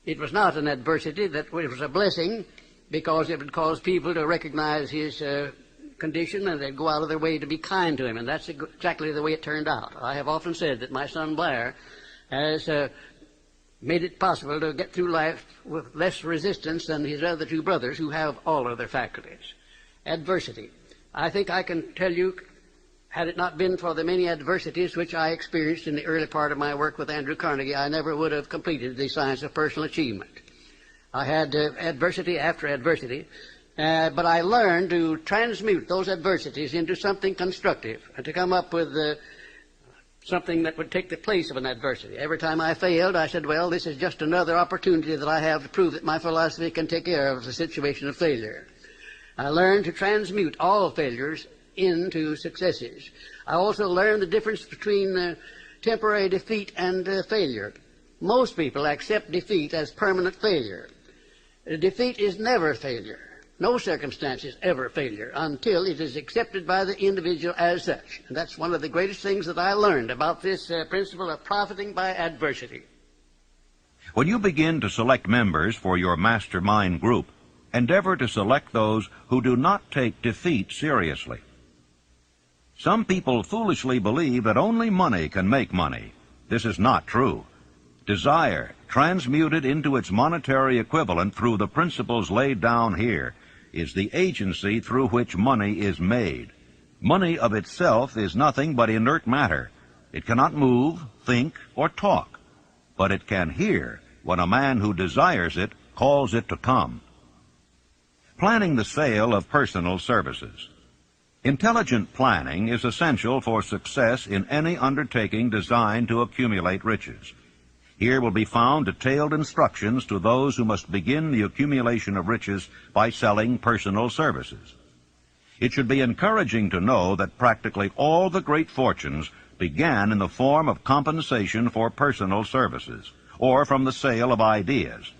it was not an adversity, that it was a blessing, because it would cause people to recognize his condition, and they'd go out of their way to be kind to him, and that's exactly the way it turned out. I have often said that my son Blair has made it possible to get through life with less resistance than his other two brothers, who have all of their faculties. Adversity. I think I can tell you, had it not been for the many adversities which I experienced in the early part of my work with Andrew Carnegie, I never would have completed the science of personal achievement. I had adversity after adversity, but I learned to transmute those adversities into something constructive and to come up with something that would take the place of an adversity. Every time I failed, I said, well, this is just another opportunity that I have to prove that my philosophy can take care of the situation of failure. I learned to transmute all failures into successes. I also learned the difference between temporary defeat and failure. Most people accept defeat as permanent failure. Defeat is never failure. No circumstance is ever failure until it is accepted by the individual as such. And that's one of the greatest things that I learned about this principle of profiting by adversity. When you begin to select members for your mastermind group, endeavor to select those who do not take defeat seriously. Some people foolishly believe that only money can make money. This is not true. Desire, transmuted into its monetary equivalent through the principles laid down here, is the agency through which money is made. Money of itself is nothing but inert matter. It cannot move, think, or talk, but it can hear when a man who desires it calls it to come. Planning the sale of personal services. Intelligent planning is essential for success in any undertaking designed to accumulate riches. Here will be found detailed instructions to those who must begin the accumulation of riches by selling personal services. It should be encouraging to know that practically all the great fortunes began in the form of compensation for personal services, or from the sale of ideas.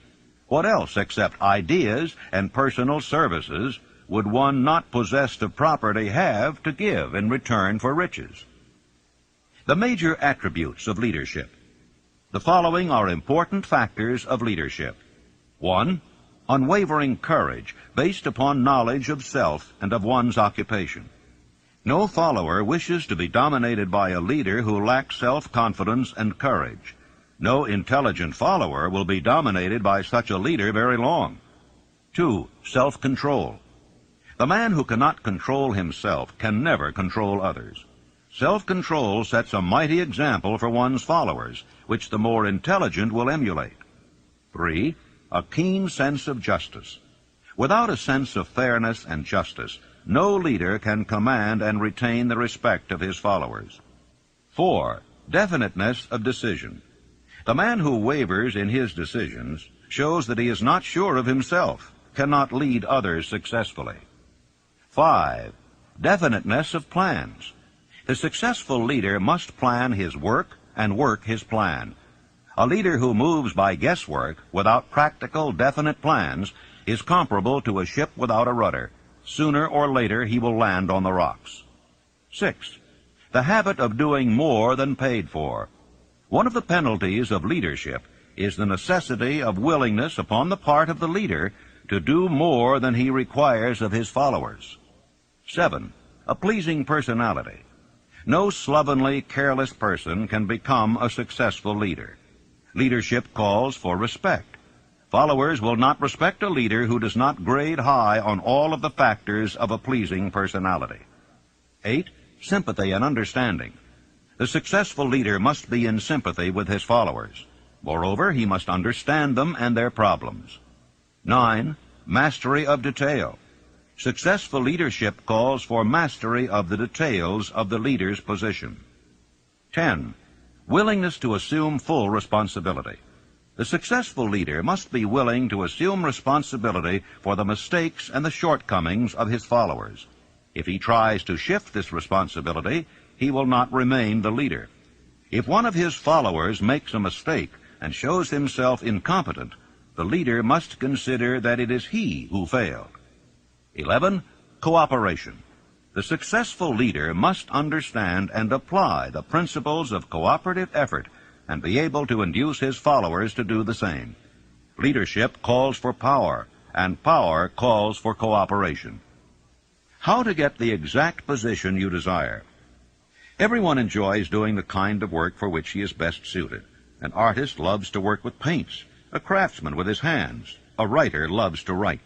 What else except ideas and personal services would one not possessed of property have to give in return for riches? The major attributes of leadership. The following are important factors of leadership. 1. Unwavering courage based upon knowledge of self and of one's occupation. No follower wishes to be dominated by a leader who lacks self-confidence and courage. No intelligent follower will be dominated by such a leader very long. 2. Self-control. The man who cannot control himself can never control others. Self-control sets a mighty example for one's followers, which the more intelligent will emulate. 3. A keen sense of justice. Without a sense of fairness and justice, no leader can command and retain the respect of his followers. 4. Definiteness of decision. The man who wavers in his decisions shows that he is not sure of himself, cannot lead others successfully. 5. Definiteness of plans. The successful leader must plan his work and work his plan. A leader who moves by guesswork without practical, definite plans is comparable to a ship without a rudder. Sooner or later he will land on the rocks. 6. The habit of doing more than paid for. One of the penalties of leadership is the necessity of willingness upon the part of the leader to do more than he requires of his followers. 7. A pleasing personality. No slovenly, careless person can become a successful leader. Leadership calls for respect. Followers will not respect a leader who does not grade high on all of the factors of a pleasing personality. 8. Sympathy and understanding. The successful leader must be in sympathy with his followers. Moreover, he must understand them and their problems. 9. mastery of detail. Successful leadership calls for mastery of the details of the leader's position. 10. Willingness to assume full responsibility. The successful leader must be willing to assume responsibility for the mistakes and the shortcomings of his followers. If he tries to shift this responsibility, he will not remain the leader. If one of his followers makes a mistake and shows himself incompetent, the leader must consider that it is he who failed. 11. Cooperation. The successful leader must understand and apply the principles of cooperative effort and be able to induce his followers to do the same. Leadership calls for power, and power calls for cooperation. How to get the exact position you desire. Everyone enjoys doing the kind of work for which he is best suited. An artist loves to work with paints, a craftsman with his hands, a writer loves to write.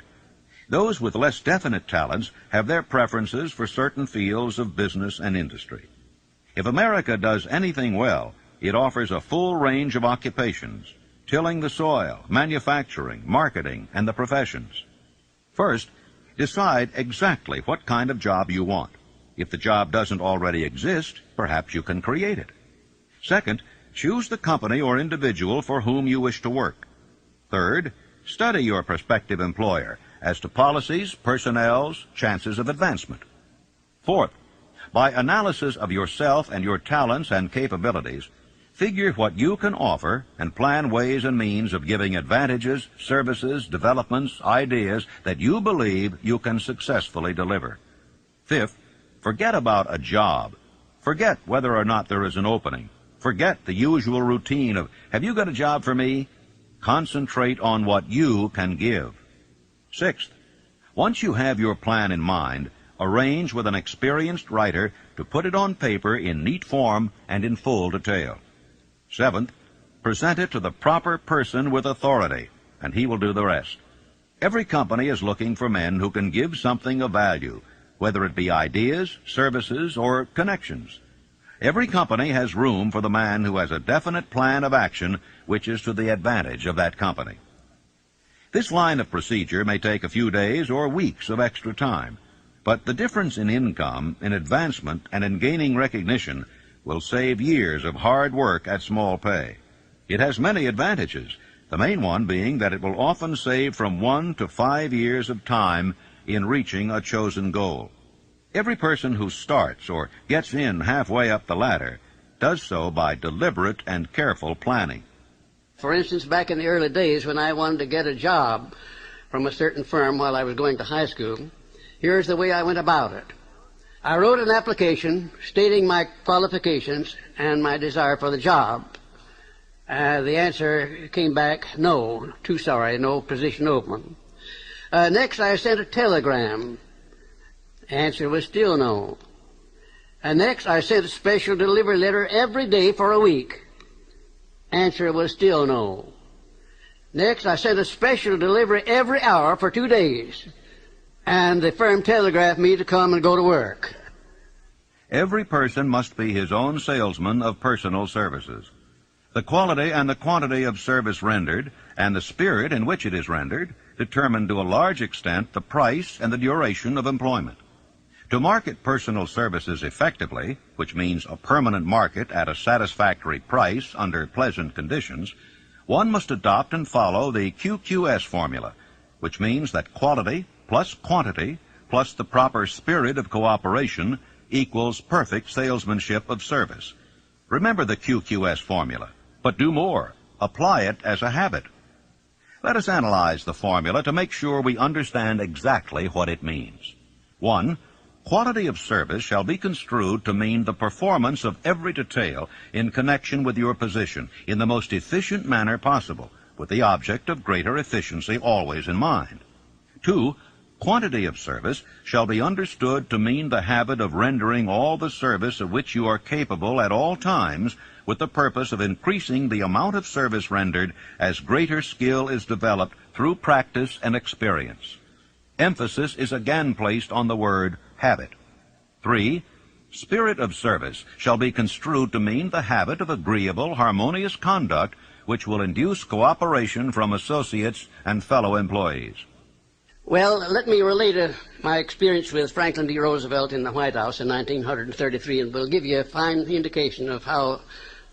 Those with less definite talents have their preferences for certain fields of business and industry. If America does anything well, it offers a full range of occupations: tilling the soil, manufacturing, marketing, and the professions. First, decide exactly what kind of job you want. If the job doesn't already exist, perhaps you can create it. Second, choose the company or individual for whom you wish to work. Third, study your prospective employer as to policies, personnels, chances of advancement. Fourth, by analysis of yourself and your talents and capabilities, figure what you can offer and plan ways and means of giving advantages, services, developments, ideas that you believe you can successfully deliver. Fifth, forget about a job. Forget whether or not there is an opening. Forget the usual routine of, have you got a job for me? Concentrate on what you can give. Sixth, once you have your plan in mind, arrange with an experienced writer to put it on paper in neat form and in full detail. Seventh, present it to the proper person with authority, and he will do the rest. Every company is looking for men who can give something of value, whether it be ideas, services, or connections. Every company has room for the man who has a definite plan of action which is to the advantage of that company. This line of procedure may take a few days or weeks of extra time, but the difference in income, in advancement, and in gaining recognition will save years of hard work at small pay. It has many advantages, the main one being that it will often save from 1 to 5 years of time in reaching a chosen goal. Every person who starts or gets in halfway up the ladder does so by deliberate and careful planning. For instance, back in the early days when I wanted to get a job from a certain firm while I was going to high school, here's the way I went about it. I wrote an application stating my qualifications and my desire for the job. The answer came back, no, too sorry, no position open. Next, I sent a telegram. Answer was still no. Next, I sent a special delivery letter every day for a week. Answer was still no. Next, I sent a special delivery every hour for 2 days. And the firm telegraphed me to come and go to work. Every person must be his own salesman of personal services. The quality and the quantity of service rendered, and the spirit in which it is rendered, determine to a large extent the price and the duration of employment. To market personal services effectively, which means a permanent market at a satisfactory price under pleasant conditions, one must adopt and follow the QQS formula, which means that quality plus quantity plus the proper spirit of cooperation equals perfect salesmanship of service. Remember the QQS formula, but do more. Apply it as a habit. Let us analyze the formula to make sure we understand exactly what it means. 1. Quality of service shall be construed to mean the performance of every detail in connection with your position in the most efficient manner possible, with the object of greater efficiency always in mind. 2. Quantity of service shall be understood to mean the habit of rendering all the service of which you are capable at all times, with the purpose of increasing the amount of service rendered as greater skill is developed through practice and experience. Emphasis is again placed on the word habit. 3. Spirit of service shall be construed to mean the habit of agreeable, harmonious conduct which will induce cooperation from associates and fellow employees. Well, let me relate my experience with Franklin D. Roosevelt in the White House in 1933, and will give you a fine indication of how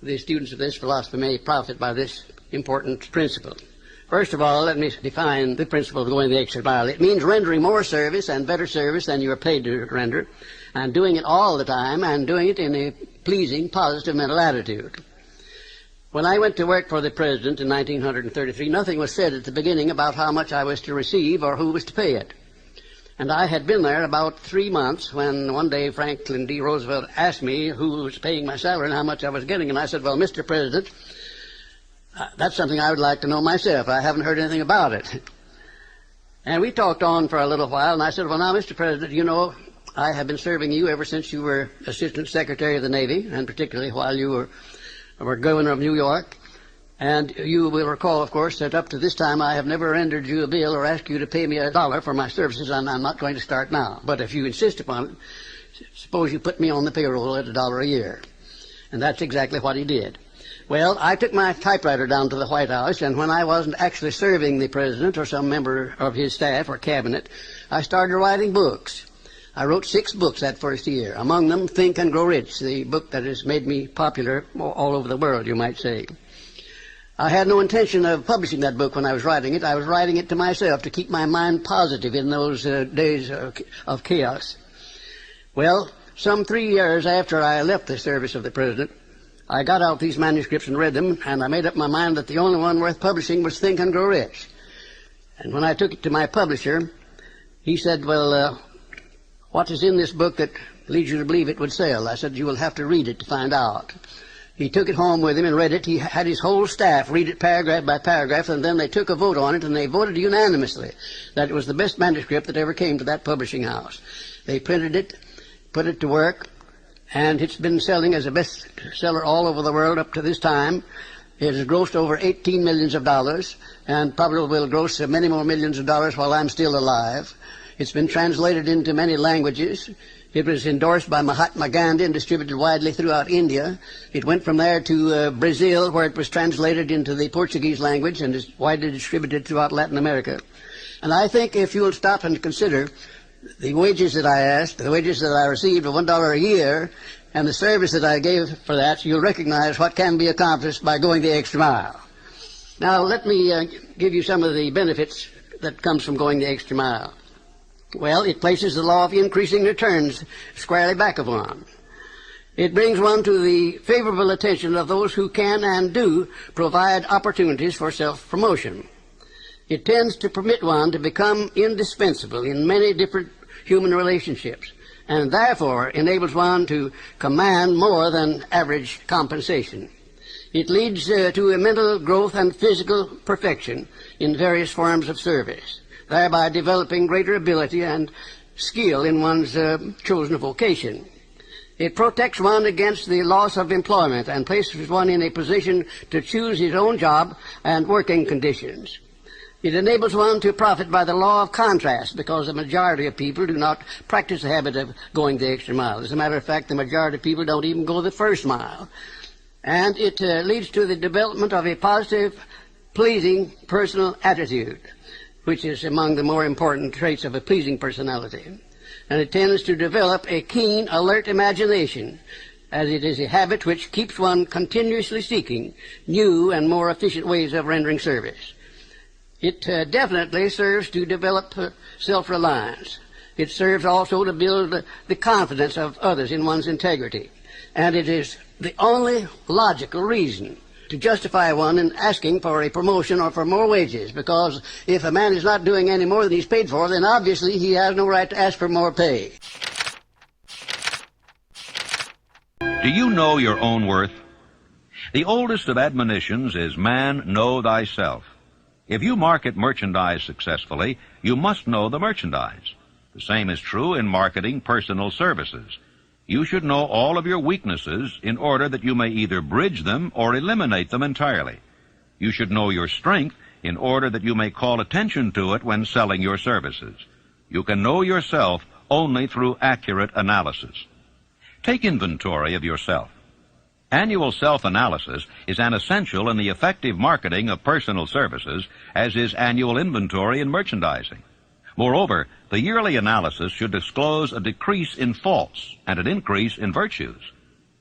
the students of this philosophy may profit by this important principle. First of all, let me define the principle of going the extra mile. It means rendering more service and better service than you are paid to render, and doing it all the time, and doing it in a pleasing, positive mental attitude. When I went to work for the President in 1933, nothing was said at the beginning about how much I was to receive or who was to pay it. And I had been there about 3 months when one day Franklin D. Roosevelt asked me who was paying my salary and how much I was getting. And I said, well, Mr. President, that's something I would like to know myself. I haven't heard anything about it. And we talked on for a little while, and I said, well, now, Mr. President, you know, I have been serving you ever since you were Assistant Secretary of the Navy, and particularly while you were Governor of New York. And you will recall, of course, that up to this time I have never rendered you a bill or asked you to pay me $1 for my services, and I'm not going to start now. But if you insist upon it, suppose you put me on the payroll at $1 a year. And that's exactly what he did. Well, I took my typewriter down to the White House, and when I wasn't actually serving the President or some member of his staff or cabinet, I started writing books. I wrote 6 books that first year, among them Think and Grow Rich, the book that has made me popular all over the world, you might say. I had no intention of publishing that book when I was writing it. I was writing it to myself to keep my mind positive in those days of chaos. Well, some 3 years after I left the service of the President, I got out these manuscripts and read them, and I made up my mind that the only one worth publishing was Think and Grow Rich. And when I took it to my publisher, he said, well, what is in this book that leads you to believe it would sell? I said, you will have to read it to find out. He took it home with him and read it. He had his whole staff read it paragraph by paragraph, and then they took a vote on it, and they voted unanimously that it was the best manuscript that ever came to that publishing house. They printed it, put it to work, and it's been selling as a bestseller all over the world up to this time. It has grossed over $18 million, and probably will gross many more millions of dollars while I'm still alive. It's been translated into many languages. It was endorsed by Mahatma Gandhi and distributed widely throughout India. It went from there to Brazil, where it was translated into the Portuguese language and is widely distributed throughout Latin America. And I think if you'll stop and consider the wages that I asked, the wages that I received of $1 a year, and the service that I gave for that, you'll recognize what can be accomplished by going the extra mile. Now, let me give you some of the benefits that comes from going the extra mile. Well, it places the law of increasing returns squarely back of one. It brings one to the favorable attention of those who can and do provide opportunities for self-promotion. It tends to permit one to become indispensable in many different human relationships, and therefore enables one to command more than average compensation. It leads to a mental growth and physical perfection in various forms of service, thereby developing greater ability and skill in one's chosen vocation. It protects one against the loss of employment and places one in a position to choose his own job and working conditions. It enables one to profit by the law of contrast, because the majority of people do not practice the habit of going the extra mile. As a matter of fact, the majority of people don't even go the first mile. And it leads to the development of a positive, pleasing personal attitude, which is among the more important traits of a pleasing personality. And it tends to develop a keen, alert imagination, as it is a habit which keeps one continuously seeking new and more efficient ways of rendering service. It definitely serves to develop self-reliance. It serves also to build the confidence of others in one's integrity. And it is the only logical reason to justify one in asking for a promotion or for more wages, because if a man is not doing any more than he's paid for, then obviously he has no right to ask for more pay. Do you know your own worth? The oldest of admonitions is, man, know thyself. If you market merchandise successfully, you must know the merchandise. The same is true in marketing personal services. You should know all of your weaknesses in order that you may either bridge them or eliminate them entirely. You should know your strength in order that you may call attention to it when selling your services. You can know yourself only through accurate analysis. Take inventory of yourself. Annual self-analysis is an essential in the effective marketing of personal services, as is annual inventory in merchandising. Moreover, the yearly analysis should disclose a decrease in faults and an increase in virtues.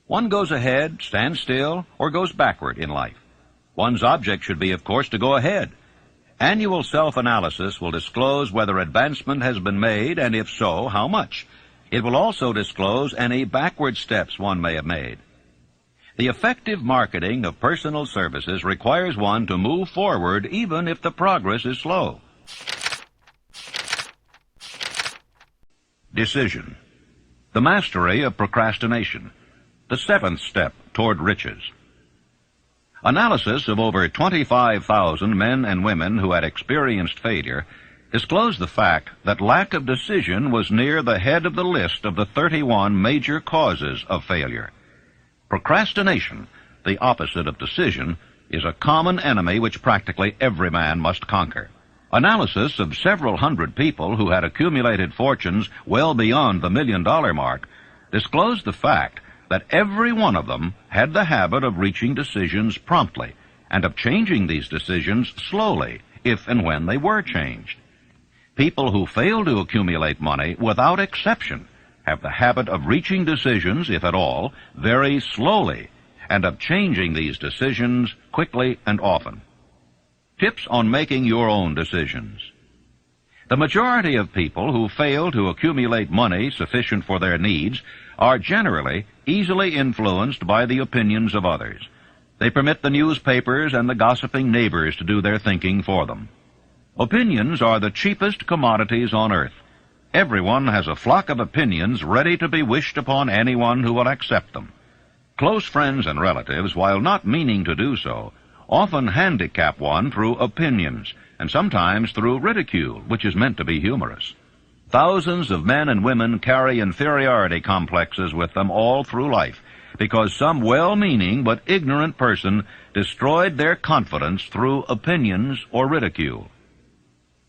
One goes ahead, stands still, or goes backward in life. One's object should be, of course, to go ahead. Annual self-analysis will disclose whether advancement has been made, and if so, how much. It will also disclose any backward steps one may have made. The effective marketing of personal services requires one to move forward even if the progress is slow. Decision. The mastery of procrastination. The seventh step toward riches. Analysis of over 25,000 men and women who had experienced failure disclosed the fact that lack of decision was near the head of the list of the 31 major causes of failure. Procrastination, the opposite of decision, is a common enemy which practically every man must conquer. Analysis of several hundred people who had accumulated fortunes well beyond the $1 million mark disclosed the fact that every one of them had the habit of reaching decisions promptly and of changing these decisions slowly if and when they were changed. People who fail to accumulate money, without exception, have the habit of reaching decisions, if at all, very slowly, and of changing these decisions quickly and often. Tips on making your own decisions. The majority of people who fail to accumulate money sufficient for their needs are generally easily influenced by the opinions of others. They permit the newspapers and the gossiping neighbors to do their thinking for them. Opinions are the cheapest commodities on earth. Everyone has a flock of opinions ready to be wished upon anyone who will accept them. Close friends and relatives, while not meaning to do so, often handicap one through opinions, and sometimes through ridicule, which is meant to be humorous. Thousands of men and women carry inferiority complexes with them all through life, because some well-meaning but ignorant person destroyed their confidence through opinions or ridicule.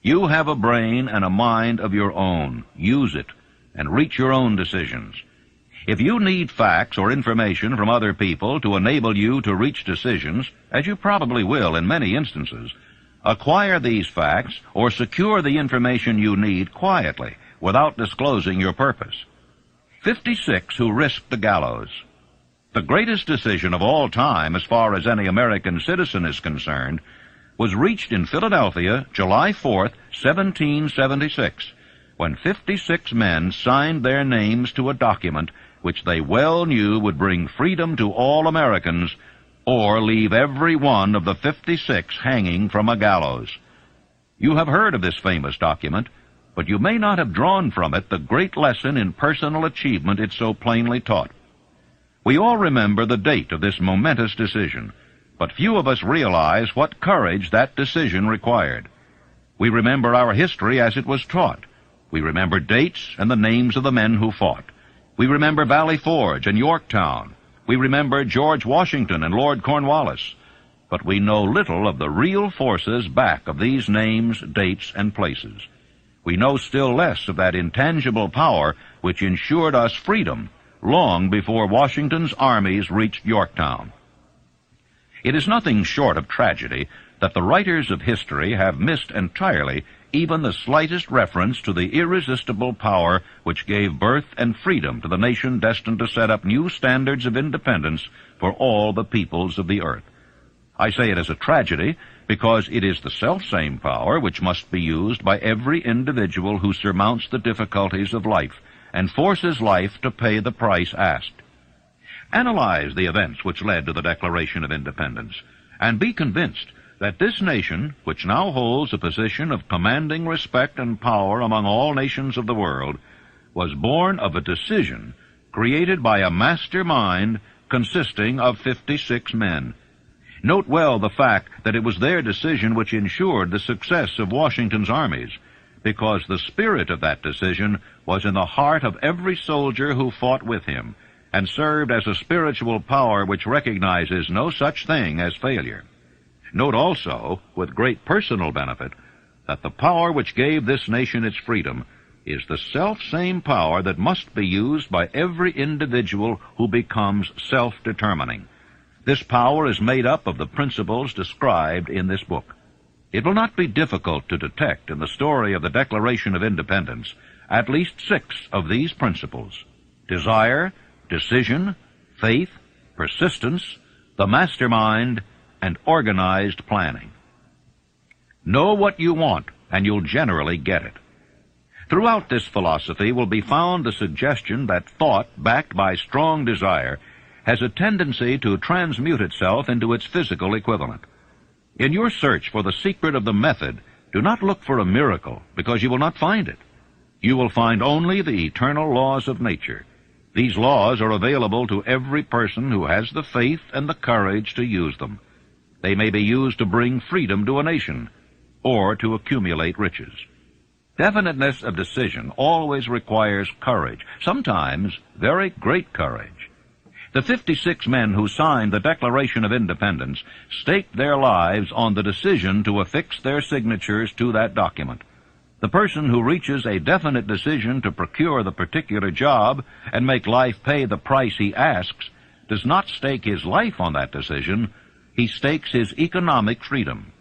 You have a brain and a mind of your own. Use it, and reach your own decisions. If you need facts or information from other people to enable you to reach decisions, as you probably will in many instances, acquire these facts or secure the information you need quietly, without disclosing your purpose. 56 who risked the gallows. The greatest decision of all time, as far as any American citizen is concerned, was reached in Philadelphia, July 4th, 1776, when 56 men signed their names to a document which they well knew would bring freedom to all Americans or leave every one of the 56 hanging from a gallows. You have heard of this famous document, but you may not have drawn from it the great lesson in personal achievement it so plainly taught. We all remember the date of this momentous decision, but few of us realize what courage that decision required. We remember our history as it was taught. We remember dates and the names of the men who fought. We remember Valley Forge and Yorktown. We remember George Washington and Lord Cornwallis. But we know little of the real forces back of these names, dates, and places. We know still less of that intangible power which ensured us freedom long before Washington's armies reached Yorktown. It is nothing short of tragedy that the writers of history have missed entirely even the slightest reference to the irresistible power which gave birth and freedom to the nation destined to set up new standards of independence for all the peoples of the earth. I say it as a tragedy because it is the selfsame power which must be used by every individual who surmounts the difficulties of life and forces life to pay the price asked. Analyze the events which led to the Declaration of Independence, and be convinced that this nation, which now holds a position of commanding respect and power among all nations of the world, was born of a decision created by a master mind consisting of 56 men. Note well the fact that it was their decision which ensured the success of Washington's armies, because the spirit of that decision was in the heart of every soldier who fought with him, and served as a spiritual power which recognizes no such thing as failure. Note also, with great personal benefit, that the power which gave this nation its freedom is the self-same power that must be used by every individual who becomes self-determining. This power is made up of the principles described in this book. It will not be difficult to detect in the story of the Declaration of Independence at least 6 of these principles: desire, decision, faith, persistence, the mastermind, and organized planning. Know what you want, and you'll generally get it. Throughout this philosophy will be found the suggestion that thought, backed by strong desire, has a tendency to transmute itself into its physical equivalent. In your search for the secret of the method, do not look for a miracle, because you will not find it. You will find only the eternal laws of nature. These laws are available to every person who has the faith and the courage to use them. They may be used to bring freedom to a nation, or to accumulate riches. Definiteness of decision always requires courage, sometimes very great courage. The 56 men who signed the Declaration of Independence staked their lives on the decision to affix their signatures to that document. The person who reaches a definite decision to procure the particular job and make life pay the price he asks does not stake his life on that decision, he stakes his economic freedom.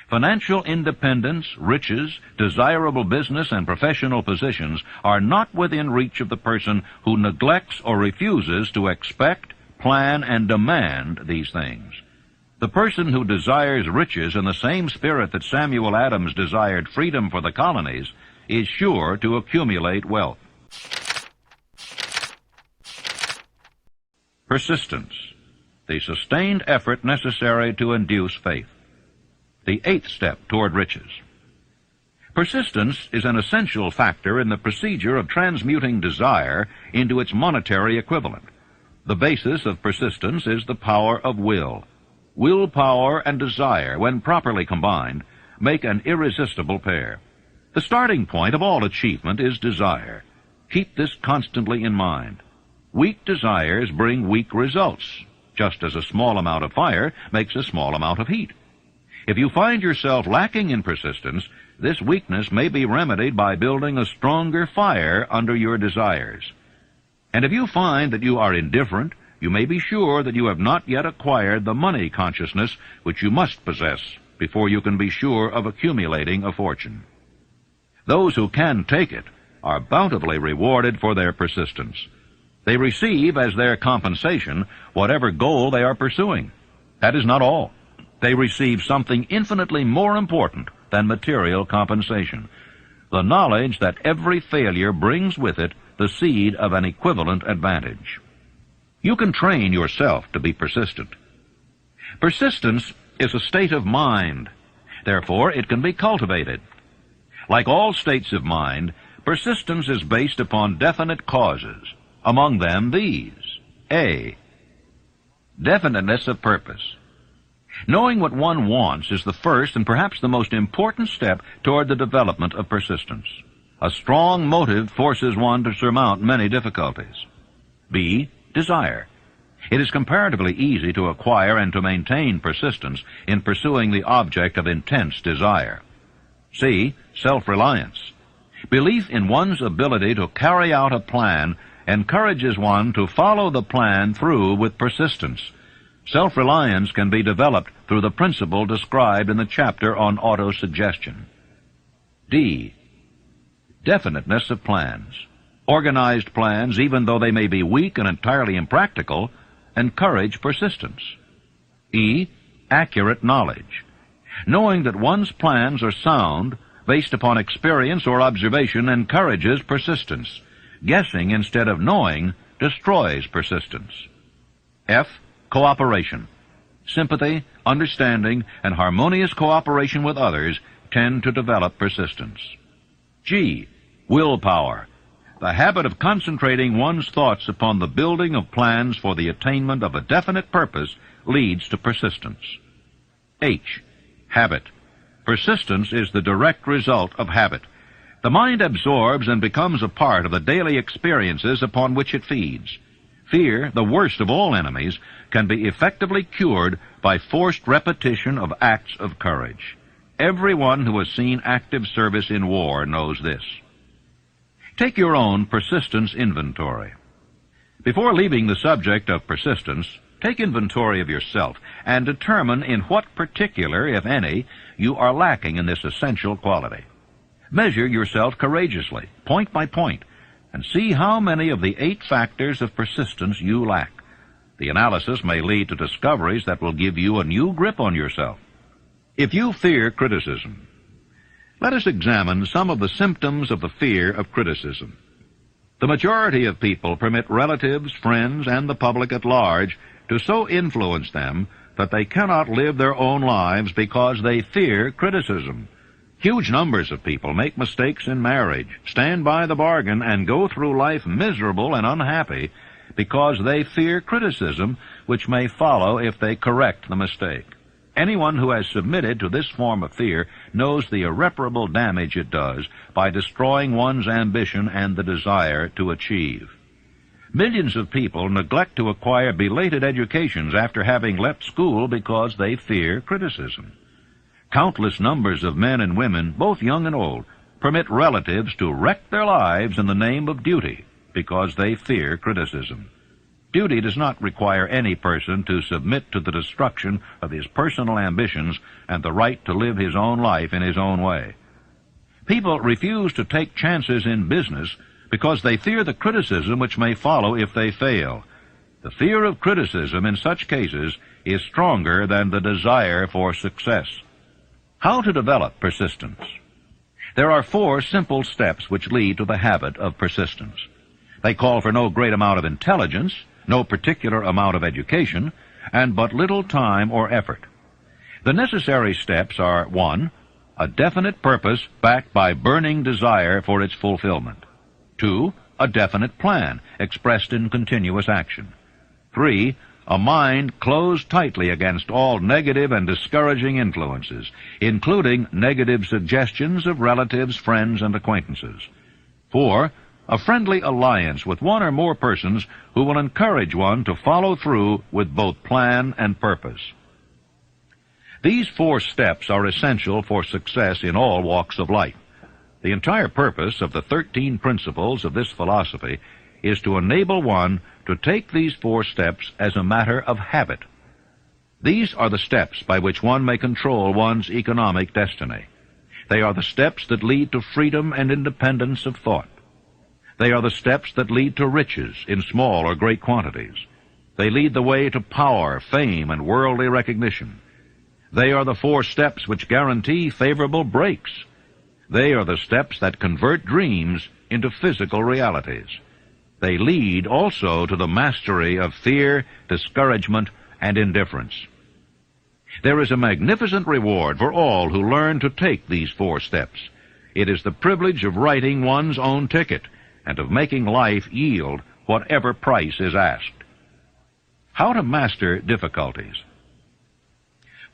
Financial independence, riches, desirable business, and professional positions are not within reach of the person who neglects or refuses to expect, plan, and demand these things. The person who desires riches in the same spirit that Samuel Adams desired freedom for the colonies is sure to accumulate wealth. Persistence, the sustained effort necessary to induce faith. The 8th step toward riches. Persistence is an essential factor in the procedure of transmuting desire into its monetary equivalent. The basis of persistence is the power of will. Willpower and desire, when properly combined, make an irresistible pair. The starting point of all achievement is desire. Keep this constantly in mind. Weak desires bring weak results, just as a small amount of fire makes a small amount of heat. If you find yourself lacking in persistence, this weakness may be remedied by building a stronger fire under your desires. And if you find that you are indifferent, you may be sure that you have not yet acquired the money consciousness which you must possess before you can be sure of accumulating a fortune. Those who can take it are bountifully rewarded for their persistence. They receive as their compensation whatever goal they are pursuing. That is not all. They receive something infinitely more important than material compensation: the knowledge that every failure brings with it the seed of an equivalent advantage. You can train yourself to be persistent. Persistence is a state of mind. Therefore, it can be cultivated. Like all states of mind, persistence is based upon definite causes. Among them, these. A. Definiteness of purpose. Knowing what one wants is the first and perhaps the most important step toward the development of persistence. A strong motive forces one to surmount many difficulties. B. Desire. It is comparatively easy to acquire and to maintain persistence in pursuing the object of intense desire. C. Self-reliance. Belief in one's ability to carry out a plan encourages one to follow the plan through with persistence. Self-reliance can be developed through the principle described in the chapter on autosuggestion. D. Definiteness of plans. Organized plans, even though they may be weak and entirely impractical, encourage persistence. E. Accurate knowledge. Knowing that one's plans are sound, based upon experience or observation, encourages persistence. Guessing instead of knowing destroys persistence. F. Cooperation. Sympathy, understanding, and harmonious cooperation with others tend to develop persistence. G. Willpower. The habit of concentrating one's thoughts upon the building of plans for the attainment of a definite purpose leads to persistence. H. Habit. Persistence is the direct result of habit. The mind absorbs and becomes a part of the daily experiences upon which it feeds. Fear, the worst of all enemies, can be effectively cured by forced repetition of acts of courage. Everyone who has seen active service in war knows this. Take your own persistence inventory. Before leaving the subject of persistence, Take inventory of yourself and determine in what particular, if any, you are lacking in this essential quality. Measure yourself courageously, point by point, and see how many of the 8 factors of persistence you lack. The analysis may lead to discoveries that will give you a new grip on yourself. If you fear criticism, let us examine some of the symptoms of the fear of criticism. The majority of people permit relatives, friends, and the public at large to so influence them that they cannot live their own lives because they fear criticism. Huge numbers of people make mistakes in marriage, stand by the bargain, and go through life miserable and unhappy because they fear criticism, which may follow if they correct the mistake. Anyone who has submitted to this form of fear knows the irreparable damage it does by destroying one's ambition and the desire to achieve. Millions of people neglect to acquire belated educations after having left school because they fear criticism. Countless numbers of men and women, both young and old, permit relatives to wreck their lives in the name of duty because they fear criticism. Duty does not require any person to submit to the destruction of his personal ambitions and the right to live his own life in his own way. People refuse to take chances in business because they fear the criticism which may follow if they fail. The fear of criticism in such cases is stronger than the desire for success. How to develop persistence? There are 4 simple steps which lead to the habit of persistence. They call for no great amount of intelligence, no particular amount of education, and but little time or effort. The necessary steps are 1. A definite purpose backed by burning desire for its fulfillment. 2. A definite plan expressed in continuous action. 3. A mind closed tightly against all negative and discouraging influences, including negative suggestions of relatives, friends, and acquaintances. 4. A friendly alliance with one or more persons who will encourage one to follow through with both plan and purpose. These 4 steps are essential for success in all walks of life. The entire purpose of the 13 principles of this philosophy is to enable one to take these 4 steps as a matter of habit. These are the steps by which one may control one's economic destiny. They are the steps that lead to freedom and independence of thought. They are the steps that lead to riches in small or great quantities. They lead the way to power, fame, and worldly recognition. They are the 4 steps which guarantee favorable breaks. They are the steps that convert dreams into physical realities. They lead also to the mastery of fear, discouragement, and indifference. There is a magnificent reward for all who learn to take these 4 steps. It is the privilege of writing one's own ticket and of making life yield whatever price is asked. How to master difficulties?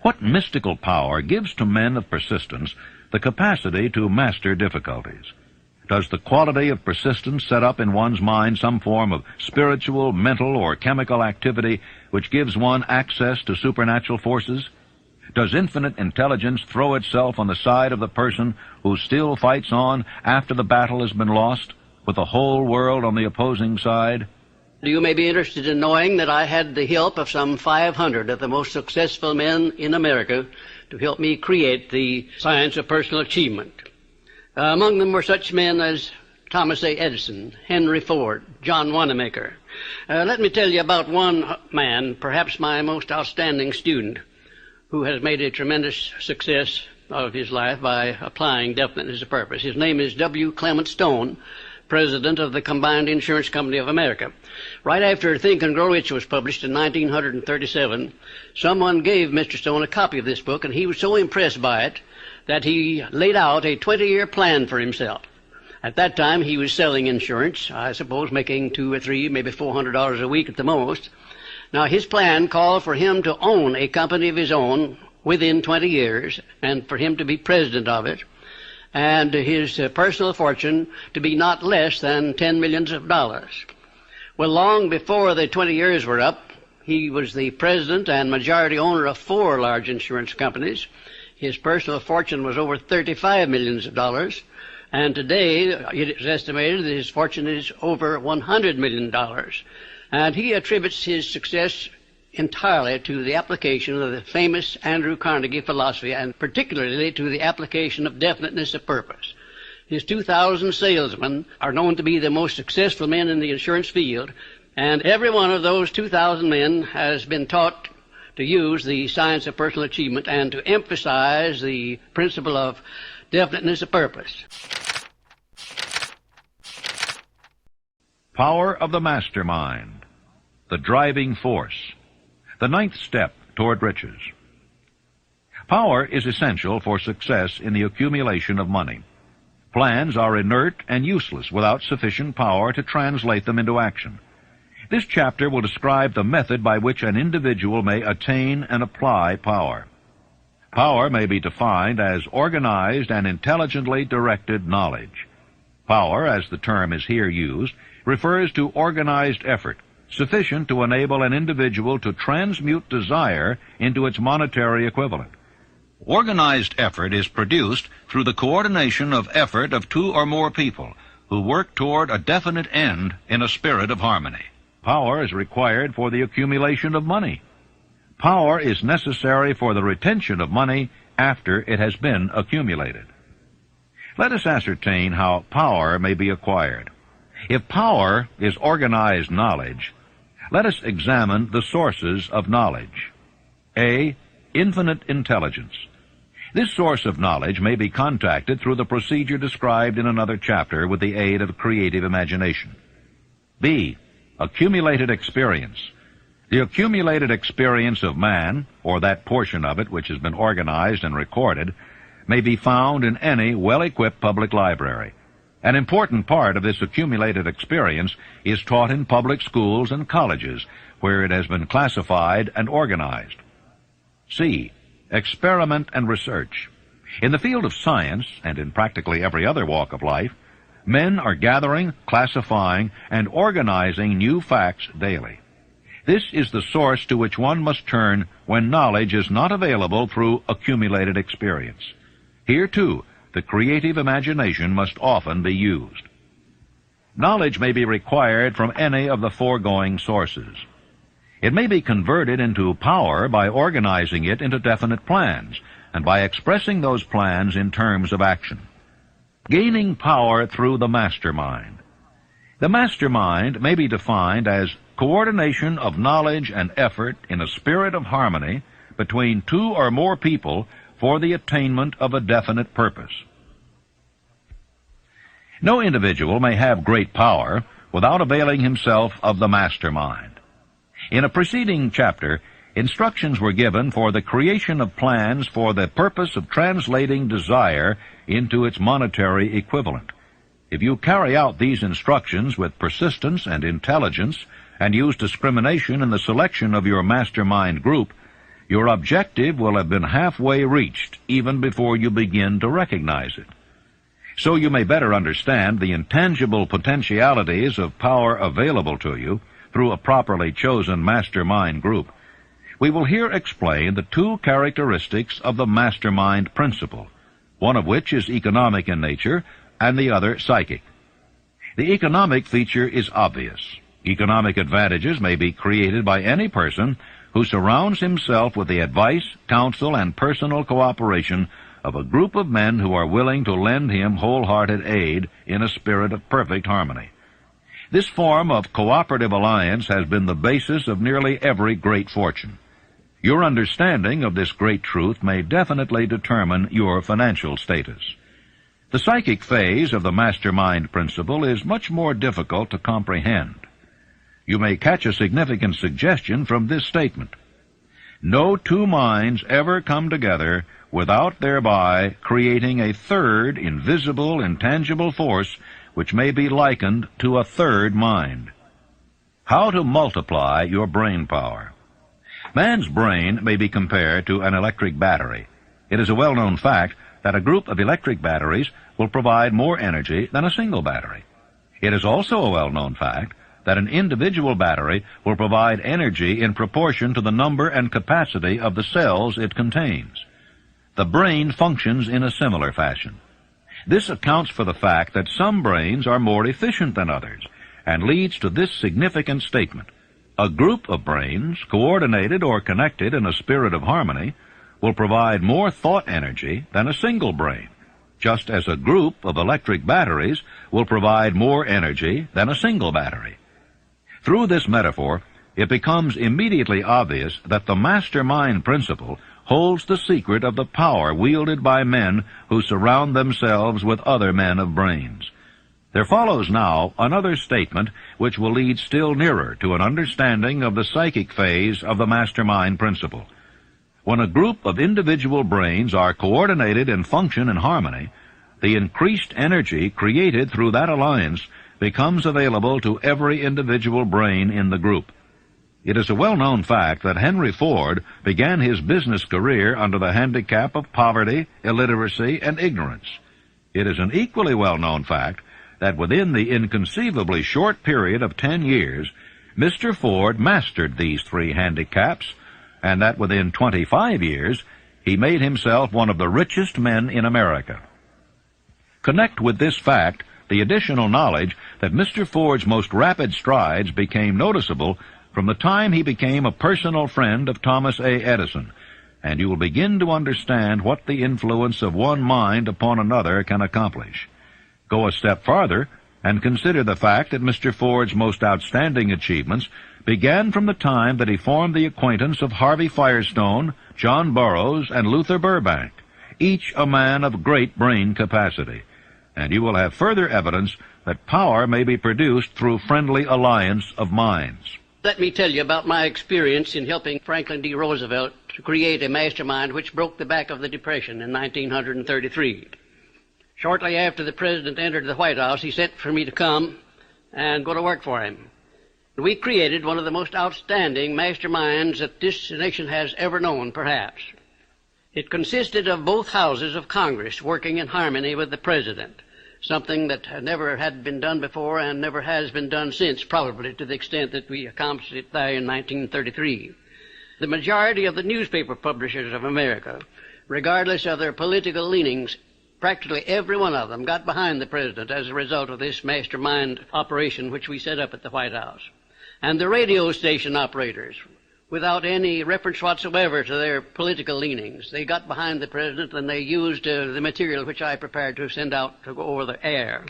What mystical power gives to men of persistence the capacity to master difficulties? Does the quality of persistence set up in one's mind some form of spiritual, mental, or chemical activity which gives one access to supernatural forces? Does infinite intelligence throw itself on the side of the person who still fights on after the battle has been lost, with the whole world on the opposing side? You may be interested in knowing that I had the help of some 500 of the most successful men in America to help me create the science of personal achievement. Among them were such men as Thomas A. Edison, Henry Ford, John Wanamaker. Let me tell you about one man, perhaps my most outstanding student, who has made a tremendous success of his life by applying definiteness of purpose. His name is W. Clement Stone, president of the Combined Insurance Company of America. Right after Think and Grow Rich was published in 1937, someone gave Mr. Stone a copy of this book, and he was so impressed by it that he laid out a 20-year plan for himself. At that time, he was selling insurance, I suppose making $200 or $300, maybe $400 a week at the most. Now, his plan called for him to own a company of his own within 20 years, and for him to be president of it, and his personal fortune to be not less than $10 million. Well, long before the 20 years were up, he was the president and majority owner of 4 large insurance companies. His personal fortune was over $35 million, and today it is estimated that his fortune is over $100 million. And he attributes his success entirely to the application of the famous Andrew Carnegie philosophy, and particularly to the application of definiteness of purpose. His 2,000 salesmen are known to be the most successful men in the insurance field, and every one of those 2,000 men has been taught to use the science of personal achievement and to emphasize the principle of definiteness of purpose. Power of the mastermind, the driving force, the ninth step toward riches. Power is essential for success in the accumulation of money. Plans are inert and useless without sufficient power to translate them into action. This chapter will describe the method by which an individual may attain and apply power. Power may be defined as organized and intelligently directed knowledge. Power, as the term is here used, refers to organized effort, sufficient to enable an individual to transmute desire into its monetary equivalent. Organized effort is produced through the coordination of effort of two or more people who work toward a definite end in a spirit of harmony. Power is required for the accumulation of money. Power is necessary for the retention of money after it has been accumulated. Let us ascertain how power may be acquired. If power is organized knowledge, let us examine the sources of knowledge. A. Infinite intelligence. This source of knowledge may be contacted through the procedure described in another chapter with the aid of creative imagination. B. Accumulated experience. The accumulated experience of man, or that portion of it which has been organized and recorded, may be found in any well-equipped public library. An important part of this accumulated experience is taught in public schools and colleges, where it has been classified and organized. C. Experiment and research. In the field of science, and in practically every other walk of life, men are gathering, classifying, and organizing new facts daily. This is the source to which one must turn when knowledge is not available through accumulated experience. Here, too, the creative imagination must often be used. Knowledge may be required from any of the foregoing sources. It may be converted into power by organizing it into definite plans, and by expressing those plans in terms of action. Gaining power through the mastermind. The mastermind may be defined as coordination of knowledge and effort in a spirit of harmony between two or more people for the attainment of a definite purpose. No individual may have great power without availing himself of the mastermind. In a preceding chapter, instructions were given for the creation of plans for the purpose of translating desire into its monetary equivalent. If you carry out these instructions with persistence and intelligence, and use discrimination in the selection of your mastermind group, your objective will have been halfway reached even before you begin to recognize it. So you may better understand the intangible potentialities of power available to you through a properly chosen mastermind group, we will here explain the two characteristics of the mastermind principle, one of which is economic in nature and the other psychic. The economic feature is obvious. Economic advantages may be created by any person who surrounds himself with the advice, counsel, and personal cooperation of a group of men who are willing to lend him wholehearted aid in a spirit of perfect harmony. This form of cooperative alliance has been the basis of nearly every great fortune. Your understanding of this great truth may definitely determine your financial status. The psychic phase of the mastermind principle is much more difficult to comprehend. You may catch a significant suggestion from this statement. No two minds ever come together without thereby creating a third invisible, intangible force which may be likened to a third mind. How to multiply your brain power. Man's brain may be compared to an electric battery. It is a well-known fact that a group of electric batteries will provide more energy than a single battery. It is also a well-known fact that an individual battery will provide energy in proportion to the number and capacity of the cells it contains. The brain functions in a similar fashion. This accounts for the fact that some brains are more efficient than others, and leads to this significant statement. A group of brains, coordinated or connected in a spirit of harmony, will provide more thought energy than a single brain, just as a group of electric batteries will provide more energy than a single battery. Through this metaphor, it becomes immediately obvious that the mastermind principle holds the secret of the power wielded by men who surround themselves with other men of brains. There follows now another statement which will lead still nearer to an understanding of the psychic phase of the mastermind principle. When a group of individual brains are coordinated and function in harmony, the increased energy created through that alliance becomes available to every individual brain in the group. It is a well-known fact that Henry Ford began his business career under the handicap of poverty, illiteracy, and ignorance. It is an equally well-known fact that within the inconceivably short period of 10 years, Mr. Ford mastered these three handicaps, and that within 25 years, he made himself one of the richest men in America. Connect with this fact the additional knowledge that Mr. Ford's most rapid strides became noticeable from the time he became a personal friend of Thomas A. Edison, and you will begin to understand what the influence of one mind upon another can accomplish. Go a step farther and consider the fact that Mr. Ford's most outstanding achievements began from the time that he formed the acquaintance of Harvey Firestone, John Burroughs, and Luther Burbank, each a man of great brain capacity, and you will have further evidence that power may be produced through friendly alliance of minds. Let me tell you about my experience in helping Franklin D. Roosevelt to create a mastermind which broke the back of the Depression in 1933. Shortly after the President entered the White House, he sent for me to come and go to work for him. We created one of the most outstanding masterminds that this nation has ever known, perhaps. It consisted of both houses of Congress working in harmony with the President, something that never had been done before and never has been done since, probably to the extent that we accomplished it there in 1933. The majority of the newspaper publishers of America, regardless of their political leanings, practically every one of them got behind the President as a result of this mastermind operation which we set up at the White House. And the radio station operators, without any reference whatsoever to their political leanings, they got behind the President and they used the material which I prepared to send out to go over the air.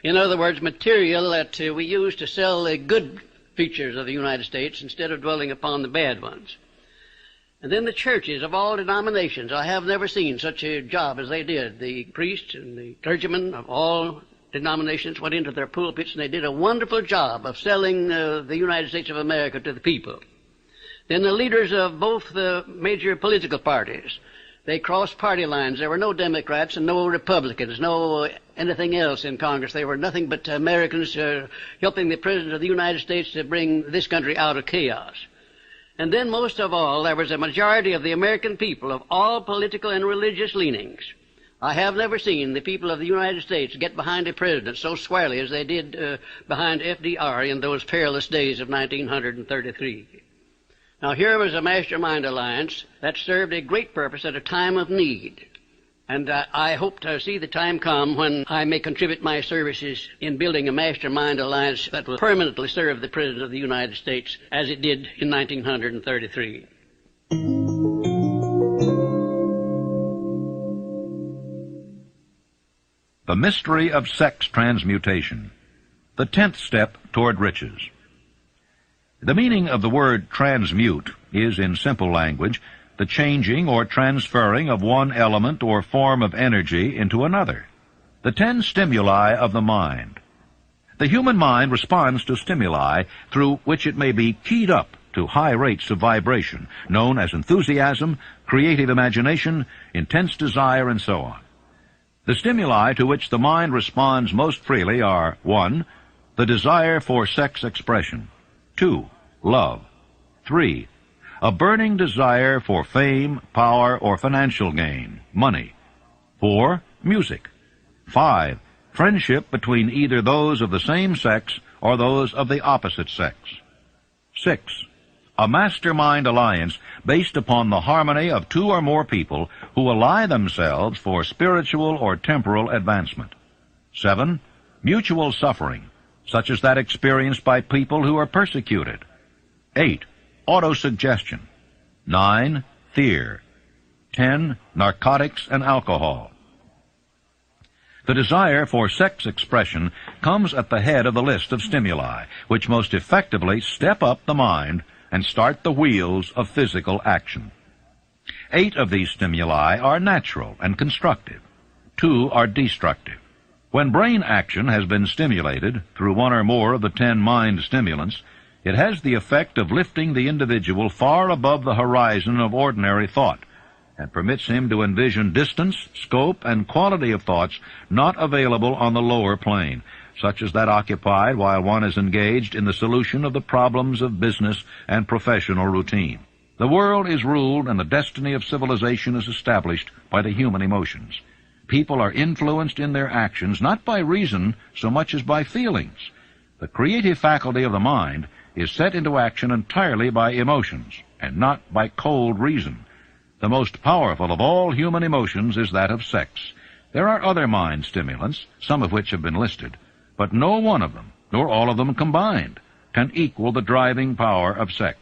In other words, material that we used to sell the good features of the United States instead of dwelling upon the bad ones. And then the churches of all denominations, I have never seen such a job as they did. The priests and the clergymen of all denominations went into their pulpits and they did a wonderful job of selling the United States of America to the people. Then the leaders of both the major political parties, they crossed party lines. There were no Democrats and no Republicans, no anything else in Congress. They were nothing but Americans helping the President of the United States to bring this country out of chaos. And then most of all, there was a majority of the American people of all political and religious leanings. I have never seen the people of the United States get behind a president so squarely as they did behind FDR in those perilous days of 1933. Now here was a mastermind alliance that served a great purpose at a time of need. And I hope to see the time come when I may contribute my services in building a mastermind alliance that will permanently serve the President of the United States as it did in 1933. The mystery of sex transmutation, the 10th step toward riches. The meaning of the word transmute is, in simple language, the changing or transferring of one element or form of energy into another. The 10 stimuli of the mind. The human mind responds to stimuli through which it may be keyed up to high rates of vibration, known as enthusiasm, creative imagination, intense desire, and so on. The stimuli to which the mind responds most freely are 1. The desire for sex expression. 2. Love. 3. A burning desire for fame, power, or financial gain, money. 4. Music. 5. Friendship between either those of the same sex or those of the opposite sex. 6. A mastermind alliance based upon the harmony of 2 or more people who ally themselves for spiritual or temporal advancement. 7. Mutual suffering, such as that experienced by people who are persecuted. 8. Autosuggestion. 9. Fear. 10. Narcotics and alcohol. The desire for sex expression comes at the head of the list of stimuli, which most effectively step up the mind and start the wheels of physical action. 8 of these stimuli are natural and constructive. 2 are destructive. When brain action has been stimulated through one or more of the 10 mind stimulants, it has the effect of lifting the individual far above the horizon of ordinary thought, and permits him to envision distance, scope, and quality of thoughts not available on the lower plane, such as that occupied while one is engaged in the solution of the problems of business and professional routine. The world is ruled and the destiny of civilization is established by the human emotions. People are influenced in their actions not by reason so much as by feelings. The creative faculty of the mind is set into action entirely by emotions, and not by cold reason. The most powerful of all human emotions is that of sex. There are other mind stimulants, some of which have been listed, but no one of them, nor all of them combined, can equal the driving power of sex.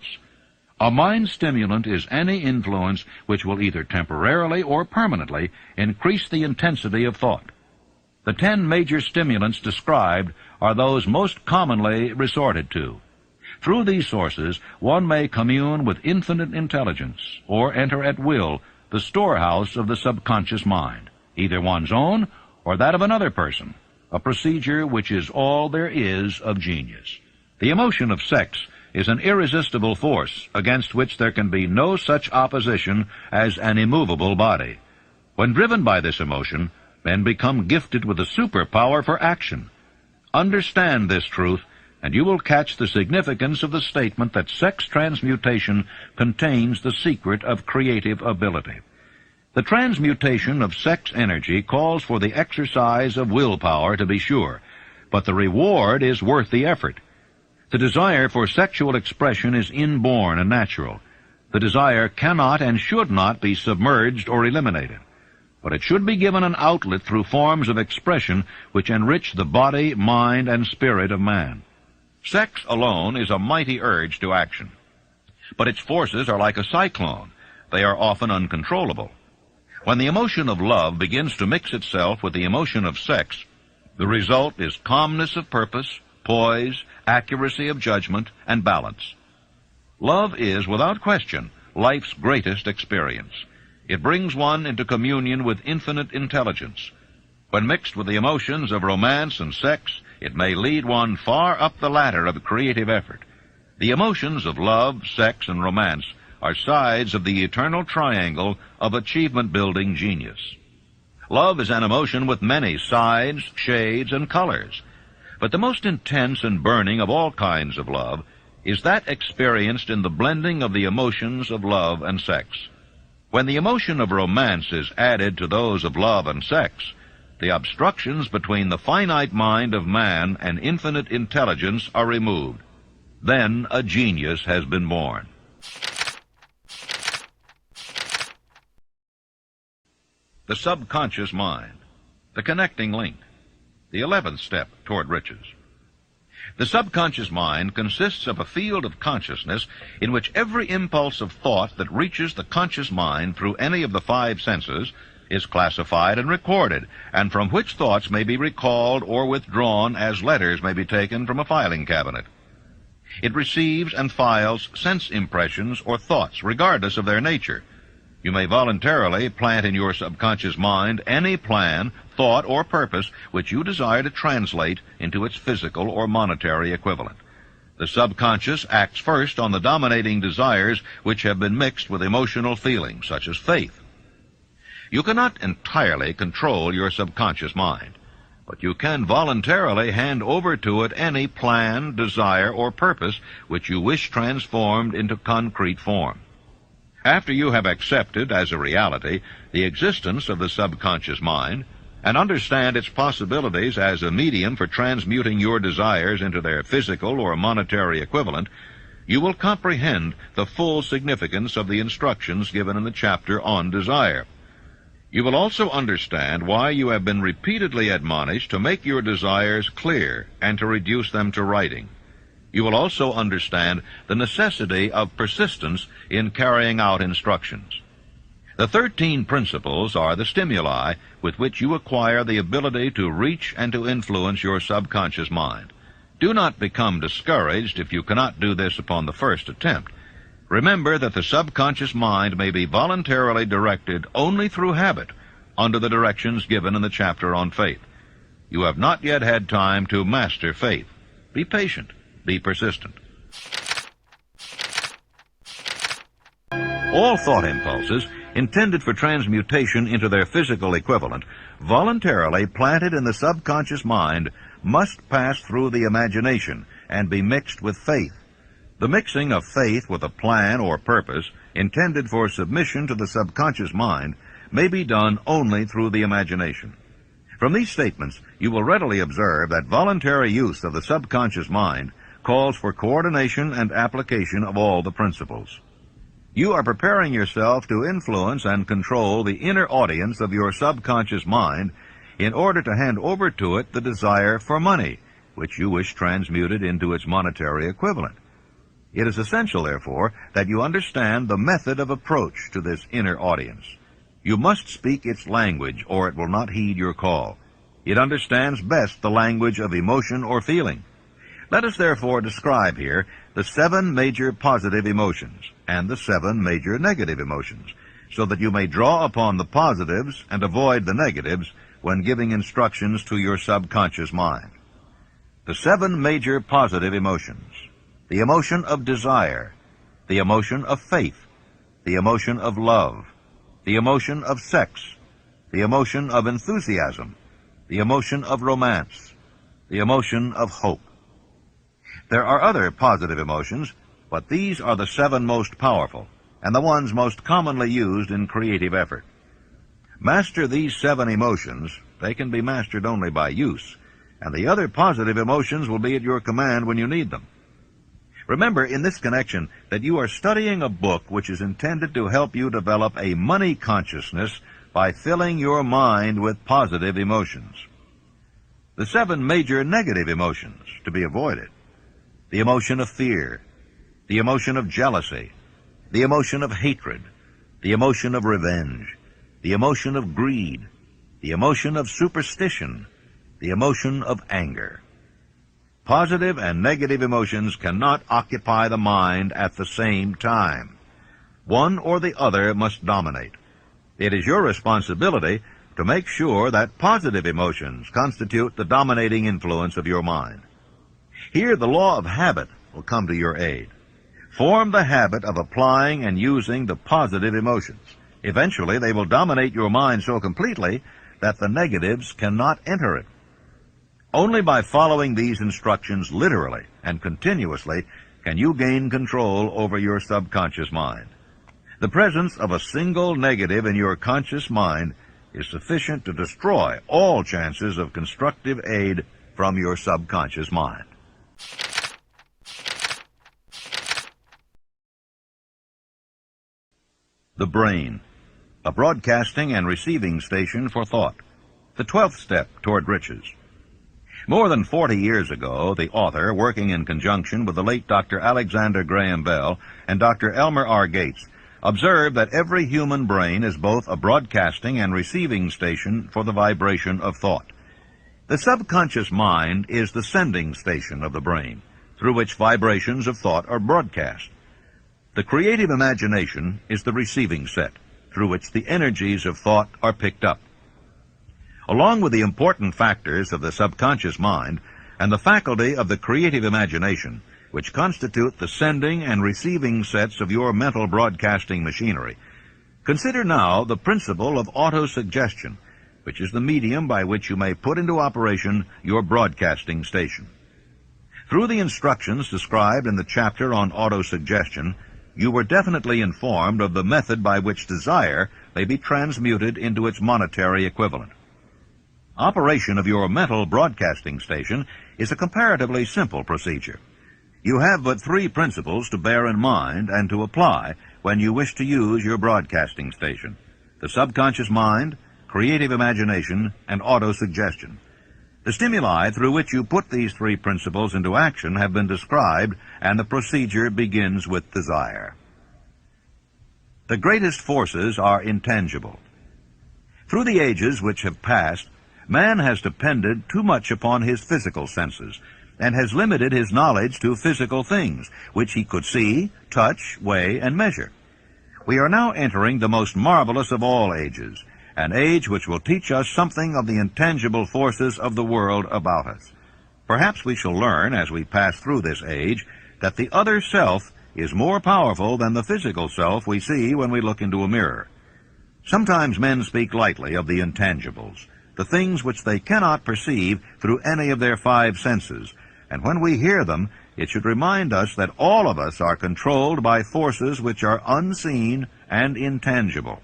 A mind stimulant is any influence which will either temporarily or permanently increase the intensity of thought. The 10 major stimulants described are those most commonly resorted to. Through these sources, one may commune with infinite intelligence, or enter at will the storehouse of the subconscious mind, either one's own or that of another person, a procedure which is all there is of genius. The emotion of sex is an irresistible force against which there can be no such opposition as an immovable body. When driven by this emotion, men become gifted with a superpower for action. Understand this truth, and you will catch the significance of the statement that sex transmutation contains the secret of creative ability. The transmutation of sex energy calls for the exercise of willpower, to be sure, but the reward is worth the effort. The desire for sexual expression is inborn and natural. The desire cannot and should not be submerged or eliminated, but it should be given an outlet through forms of expression which enrich the body, mind, and spirit of man. Sex alone is a mighty urge to action, but its forces are like a cyclone. They are often uncontrollable. When the emotion of love begins to mix itself with the emotion of sex, the result is calmness of purpose, poise, accuracy of judgment, and balance. Love is, without question, life's greatest experience. It brings one into communion with infinite intelligence. When mixed with the emotions of romance and sex, it may lead one far up the ladder of creative effort. The emotions of love, sex, and romance are sides of the eternal triangle of achievement-building genius. Love is an emotion with many sides, shades, and colors. But the most intense and burning of all kinds of love is that experienced in the blending of the emotions of love and sex. When the emotion of romance is added to those of love and sex, the obstructions between the finite mind of man and infinite intelligence are removed. Then a genius has been born. The subconscious mind, the connecting link, the 11th step toward riches. The subconscious mind consists of a field of consciousness in which every impulse of thought that reaches the conscious mind through any of the 5 senses is classified and recorded, and from which thoughts may be recalled or withdrawn as letters may be taken from a filing cabinet. It receives and files sense impressions or thoughts, regardless of their nature. You may voluntarily plant in your subconscious mind any plan, thought, or purpose which you desire to translate into its physical or monetary equivalent. The subconscious acts first on the dominating desires which have been mixed with emotional feelings, such as faith. You cannot entirely control your subconscious mind, but you can voluntarily hand over to it any plan, desire, or purpose which you wish transformed into concrete form. After you have accepted as a reality the existence of the subconscious mind and understand its possibilities as a medium for transmuting your desires into their physical or monetary equivalent, you will comprehend the full significance of the instructions given in the chapter on desire. You will also understand why you have been repeatedly admonished to make your desires clear and to reduce them to writing. You will also understand the necessity of persistence in carrying out instructions. The 13 principles are the stimuli with which you acquire the ability to reach and to influence your subconscious mind. Do not become discouraged if you cannot do this upon the first attempt. Remember that the subconscious mind may be voluntarily directed only through habit, under the directions given in the chapter on faith. You have not yet had time to master faith. Be patient. Be persistent. All thought impulses intended for transmutation into their physical equivalent, voluntarily planted in the subconscious mind, must pass through the imagination and be mixed with faith. The mixing of faith with a plan or purpose intended for submission to the subconscious mind may be done only through the imagination. From these statements, you will readily observe that voluntary use of the subconscious mind calls for coordination and application of all the principles. You are preparing yourself to influence and control the inner audience of your subconscious mind in order to hand over to it the desire for money, which you wish transmuted into its monetary equivalent. It is essential, therefore, that you understand the method of approach to this inner audience. You must speak its language, or it will not heed your call. It understands best the language of emotion or feeling. Let us therefore describe here the 7 major positive emotions and the 7 major negative emotions, so that you may draw upon the positives and avoid the negatives when giving instructions to your subconscious mind. The 7 major positive emotions: the emotion of desire, the emotion of faith, the emotion of love, the emotion of sex, the emotion of enthusiasm, the emotion of romance, the emotion of hope. There are other positive emotions, but these are the 7 most powerful and the ones most commonly used in creative effort. Master these 7 emotions. They can be mastered only by use, and the other positive emotions will be at your command when you need them. Remember in this connection that you are studying a book which is intended to help you develop a money consciousness by filling your mind with positive emotions. The 7 major negative emotions to be avoided: the emotion of fear, the emotion of jealousy, the emotion of hatred, the emotion of revenge, the emotion of greed, the emotion of superstition, the emotion of anger. Positive and negative emotions cannot occupy the mind at the same time. One or the other must dominate. It is your responsibility to make sure that positive emotions constitute the dominating influence of your mind. Here the law of habit will come to your aid. Form the habit of applying and using the positive emotions. Eventually they will dominate your mind so completely that the negatives cannot enter it. Only by following these instructions literally and continuously can you gain control over your subconscious mind. The presence of a single negative in your conscious mind is sufficient to destroy all chances of constructive aid from your subconscious mind. The brain, a broadcasting and receiving station for thought. The 12th step toward riches. More than 40 years ago, the author, working in conjunction with the late Dr. Alexander Graham Bell and Dr. Elmer R. Gates, observed that every human brain is both a broadcasting and receiving station for the vibration of thought. The subconscious mind is the sending station of the brain, through which vibrations of thought are broadcast. The creative imagination is the receiving set, through which the energies of thought are picked up. Along with the important factors of the subconscious mind and the faculty of the creative imagination, which constitute the sending and receiving sets of your mental broadcasting machinery, consider now the principle of autosuggestion, which is the medium by which you may put into operation your broadcasting station. Through the instructions described in the chapter on autosuggestion, you were definitely informed of the method by which desire may be transmuted into its monetary equivalent. Operation of your mental broadcasting station is a comparatively simple procedure. You have but 3 principles to bear in mind and to apply when you wish to use your broadcasting station: the subconscious mind, creative imagination, and autosuggestion. The stimuli through which you put these three principles into action have been described, and the procedure begins with desire. The greatest forces are intangible. Through the ages which have passed, man has depended too much upon his physical senses, and has limited his knowledge to physical things, which he could see, touch, weigh, and measure. We are now entering the most marvelous of all ages, an age which will teach us something of the intangible forces of the world about us. Perhaps we shall learn, as we pass through this age, that the other self is more powerful than the physical self we see when we look into a mirror. Sometimes men speak lightly of the intangibles, the things which they cannot perceive through any of their five senses, and when we hear them, it should remind us that all of us are controlled by forces which are unseen and intangible.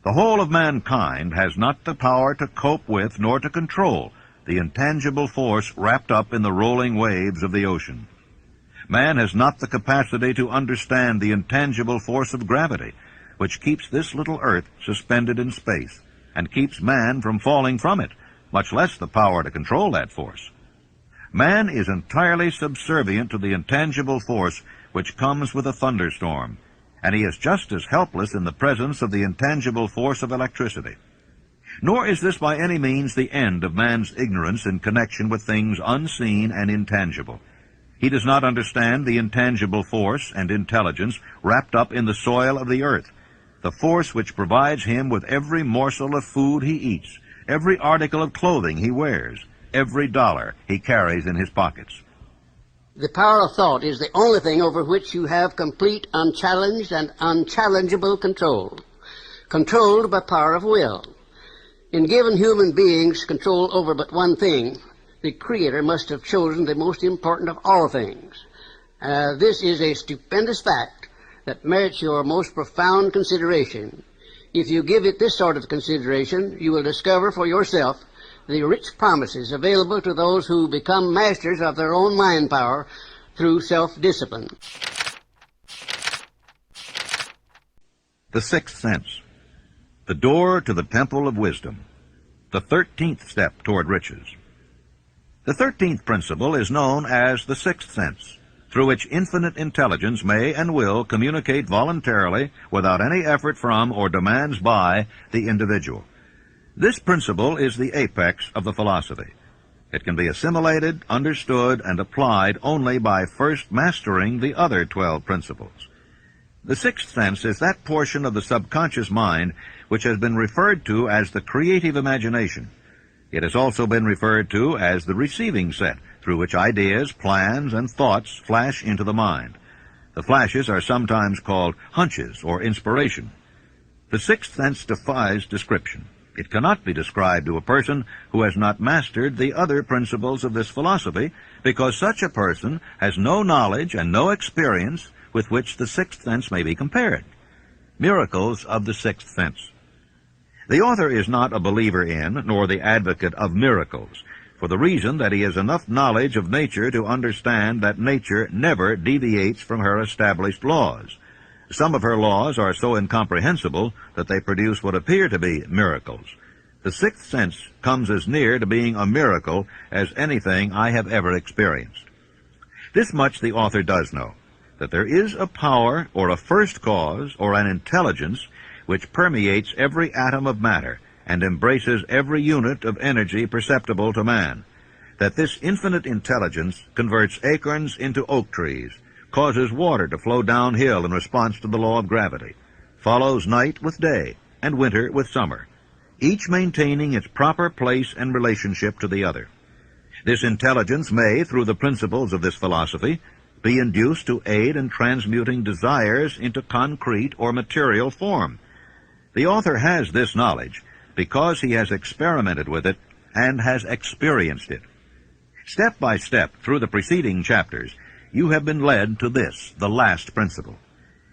The whole of mankind has not the power to cope with nor to control the intangible force wrapped up in the rolling waves of the ocean. Man has not the capacity to understand the intangible force of gravity, which keeps this little earth suspended in space, and keeps man from falling from it, much less the power to control that force. Man is entirely subservient to the intangible force which comes with a thunderstorm, and he is just as helpless in the presence of the intangible force of electricity. Nor is this by any means the end of man's ignorance in connection with things unseen and intangible. He does not understand the intangible force and intelligence wrapped up in the soil of the earth, the force which provides him with every morsel of food he eats, every article of clothing he wears, every dollar he carries in his pockets. The power of thought is the only thing over which you have complete, unchallenged, and unchallengeable control. Controlled by power of will. In giving human beings control over but one thing, the Creator must have chosen the most important of all things. This is a stupendous fact that merits your most profound consideration. If you give it this sort of consideration, you will discover for yourself the rich promises available to those who become masters of their own mind power through self-discipline. The sixth sense, the door to the temple of wisdom, the 13th step toward riches. The 13th principle is known as the sixth sense, through which infinite intelligence may and will communicate voluntarily without any effort from or demands by the individual. This principle is the apex of the philosophy. It can be assimilated, understood, and applied only by first mastering the other 12 principles. The sixth sense is that portion of the subconscious mind which has been referred to as the creative imagination. It has also been referred to as the receiving set, through which ideas, plans, and thoughts flash into the mind. The flashes are sometimes called hunches or inspiration. The sixth sense defies description. It cannot be described to a person who has not mastered the other principles of this philosophy, because such a person has no knowledge and no experience with which the sixth sense may be compared. Miracles of the sixth sense. The author is not a believer in, nor the advocate of miracles, for the reason that he has enough knowledge of nature to understand that nature never deviates from her established laws. Some of her laws are so incomprehensible that they produce what appear to be miracles. The sixth sense comes as near to being a miracle as anything I have ever experienced. This much the author does know, that there is a power or a first cause or an intelligence which permeates every atom of matter and embraces every unit of energy perceptible to man, that this infinite intelligence converts acorns into oak trees, causes water to flow downhill in response to the law of gravity, follows night with day and winter with summer, each maintaining its proper place and relationship to the other. This intelligence may, through the principles of this philosophy, be induced to aid in transmuting desires into concrete or material form. The author has this knowledge because he has experimented with it and has experienced it. Step by step through the preceding chapters, you have been led to this, the last principle.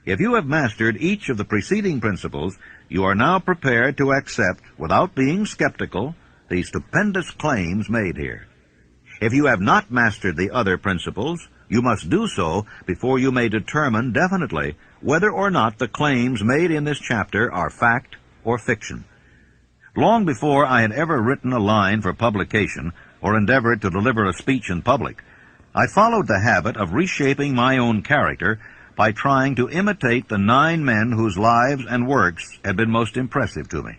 If you have mastered each of the preceding principles, you are now prepared to accept, without being skeptical, the stupendous claims made here. If you have not mastered the other principles, you must do so before you may determine definitely whether or not the claims made in this chapter are fact or fiction. Long before I had ever written a line for publication, or endeavored to deliver a speech in public, I followed the habit of reshaping my own character by trying to imitate the 9 men whose lives and works had been most impressive to me.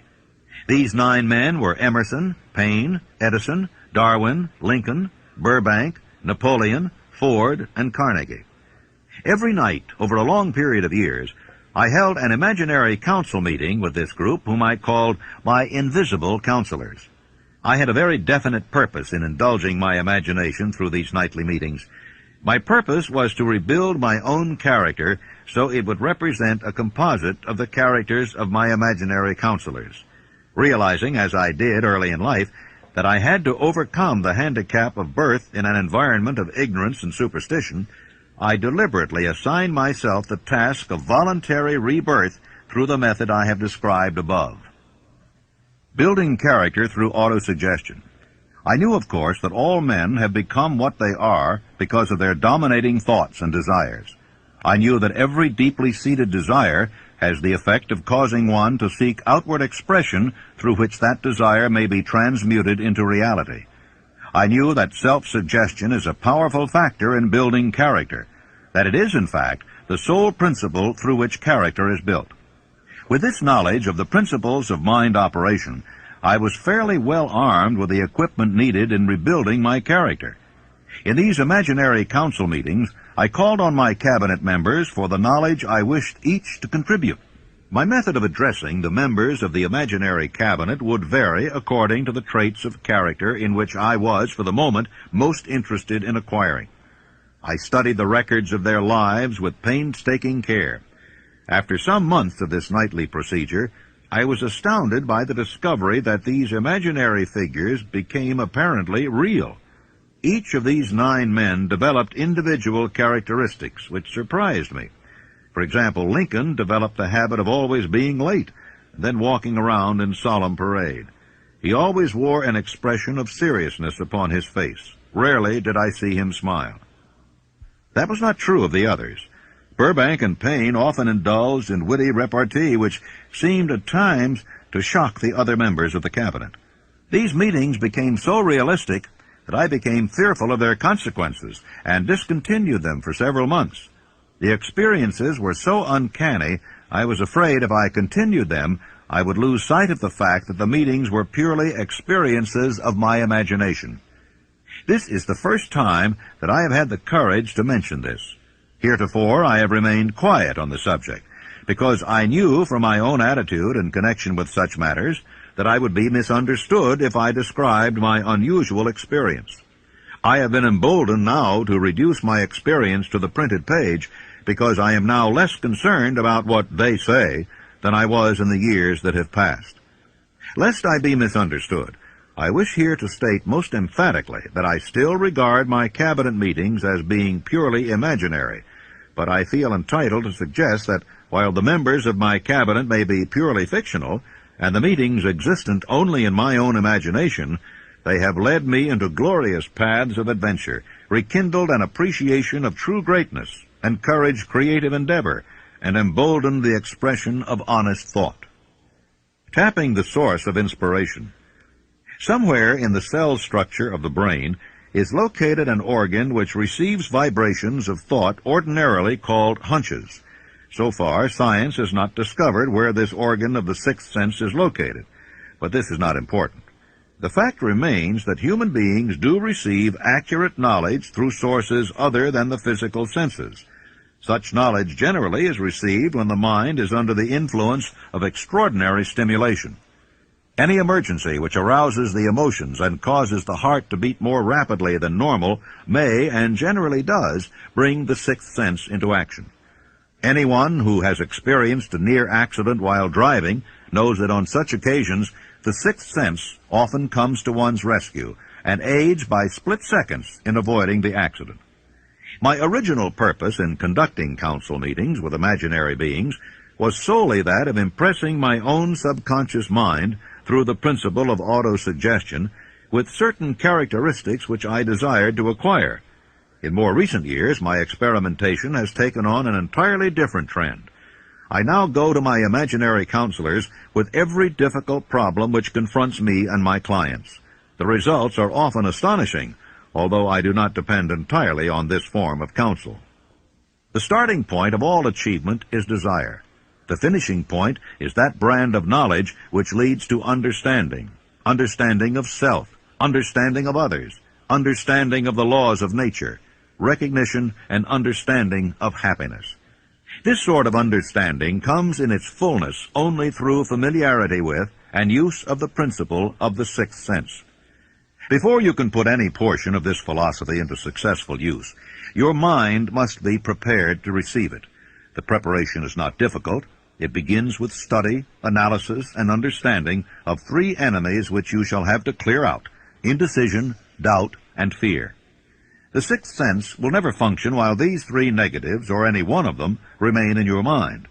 These 9 men were Emerson, Paine, Edison, Darwin, Lincoln, Burbank, Napoleon, Ford, and Carnegie. Every night, over a long period of years, I held an imaginary council meeting with this group whom I called my invisible counselors. I had a very definite purpose in indulging my imagination through these nightly meetings. My purpose was to rebuild my own character so it would represent a composite of the characters of my imaginary counselors. Realizing, as I did early in life, that I had to overcome the handicap of birth in an environment of ignorance and superstition, I deliberately assigned myself the task of voluntary rebirth through the method I have described above. Building character through autosuggestion. I knew, of course, that all men have become what they are because of their dominating thoughts and desires. I knew that every deeply seated desire has the effect of causing one to seek outward expression through which that desire may be transmuted into reality. I knew that self-suggestion is a powerful factor in building character, that it is, in fact, the sole principle through which character is built. With this knowledge of the principles of mind operation, I was fairly well armed with the equipment needed in rebuilding my character. In these imaginary council meetings, I called on my cabinet members for the knowledge I wished each to contribute. My method of addressing the members of the imaginary cabinet would vary according to the traits of character in which I was, for the moment, most interested in acquiring. I studied the records of their lives with painstaking care. After some months of this nightly procedure, I was astounded by the discovery that these imaginary figures became apparently real. Each of these 9 men developed individual characteristics which surprised me. For example, Lincoln developed the habit of always being late, and then walking around in solemn parade. He always wore an expression of seriousness upon his face. Rarely did I see him smile. That was not true of the others. Burbank and Paine often indulged in witty repartee which seemed at times to shock the other members of the cabinet. These meetings became so realistic that I became fearful of their consequences and discontinued them for several months. The experiences were so uncanny, I was afraid if I continued them, I would lose sight of the fact that the meetings were purely experiences of my imagination. This is the first time that I have had the courage to mention this. Heretofore, I have remained quiet on the subject, because I knew from my own attitude in connection with such matters that I would be misunderstood if I described my unusual experience. I have been emboldened now to reduce my experience to the printed page because I am now less concerned about what they say than I was in the years that have passed. Lest I be misunderstood, I wish here to state most emphatically that I still regard my cabinet meetings as being purely imaginary, but I feel entitled to suggest that while the members of my cabinet may be purely fictional, and the meetings existent only in my own imagination, they have led me into glorious paths of adventure, rekindled an appreciation of true greatness, encouraged creative endeavor, and emboldened the expression of honest thought. Tapping the source of inspiration. Somewhere in the cell structure of the brain is located an organ which receives vibrations of thought ordinarily called hunches. So far, science has not discovered where this organ of the sixth sense is located, but this is not important. The fact remains that human beings do receive accurate knowledge through sources other than the physical senses. Such knowledge generally is received when the mind is under the influence of extraordinary stimulation. Any emergency which arouses the emotions and causes the heart to beat more rapidly than normal may, and generally does, bring the sixth sense into action. Anyone who has experienced a near accident while driving knows that on such occasions the sixth sense often comes to one's rescue and aids by split seconds in avoiding the accident. My original purpose in conducting council meetings with imaginary beings was solely that of impressing my own subconscious mind through the principle of autosuggestion with certain characteristics which I desired to acquire. In more recent years, my experimentation has taken on an entirely different trend. I now go to my imaginary counselors with every difficult problem which confronts me and my clients. The results are often astonishing, although I do not depend entirely on this form of counsel. The starting point of all achievement is desire. The finishing point is that brand of knowledge which leads to understanding, understanding of self, understanding of others, understanding of the laws of nature, recognition and understanding of happiness. This sort of understanding comes in its fullness only through familiarity with and use of the principle of the sixth sense. Before you can put any portion of this philosophy into successful use, your mind must be prepared to receive it. The preparation is not difficult. It begins with study, analysis, and understanding of three enemies which you shall have to clear out: indecision, doubt, and fear. The sixth sense will never function while these three negatives, or any one of them, remain in your mind.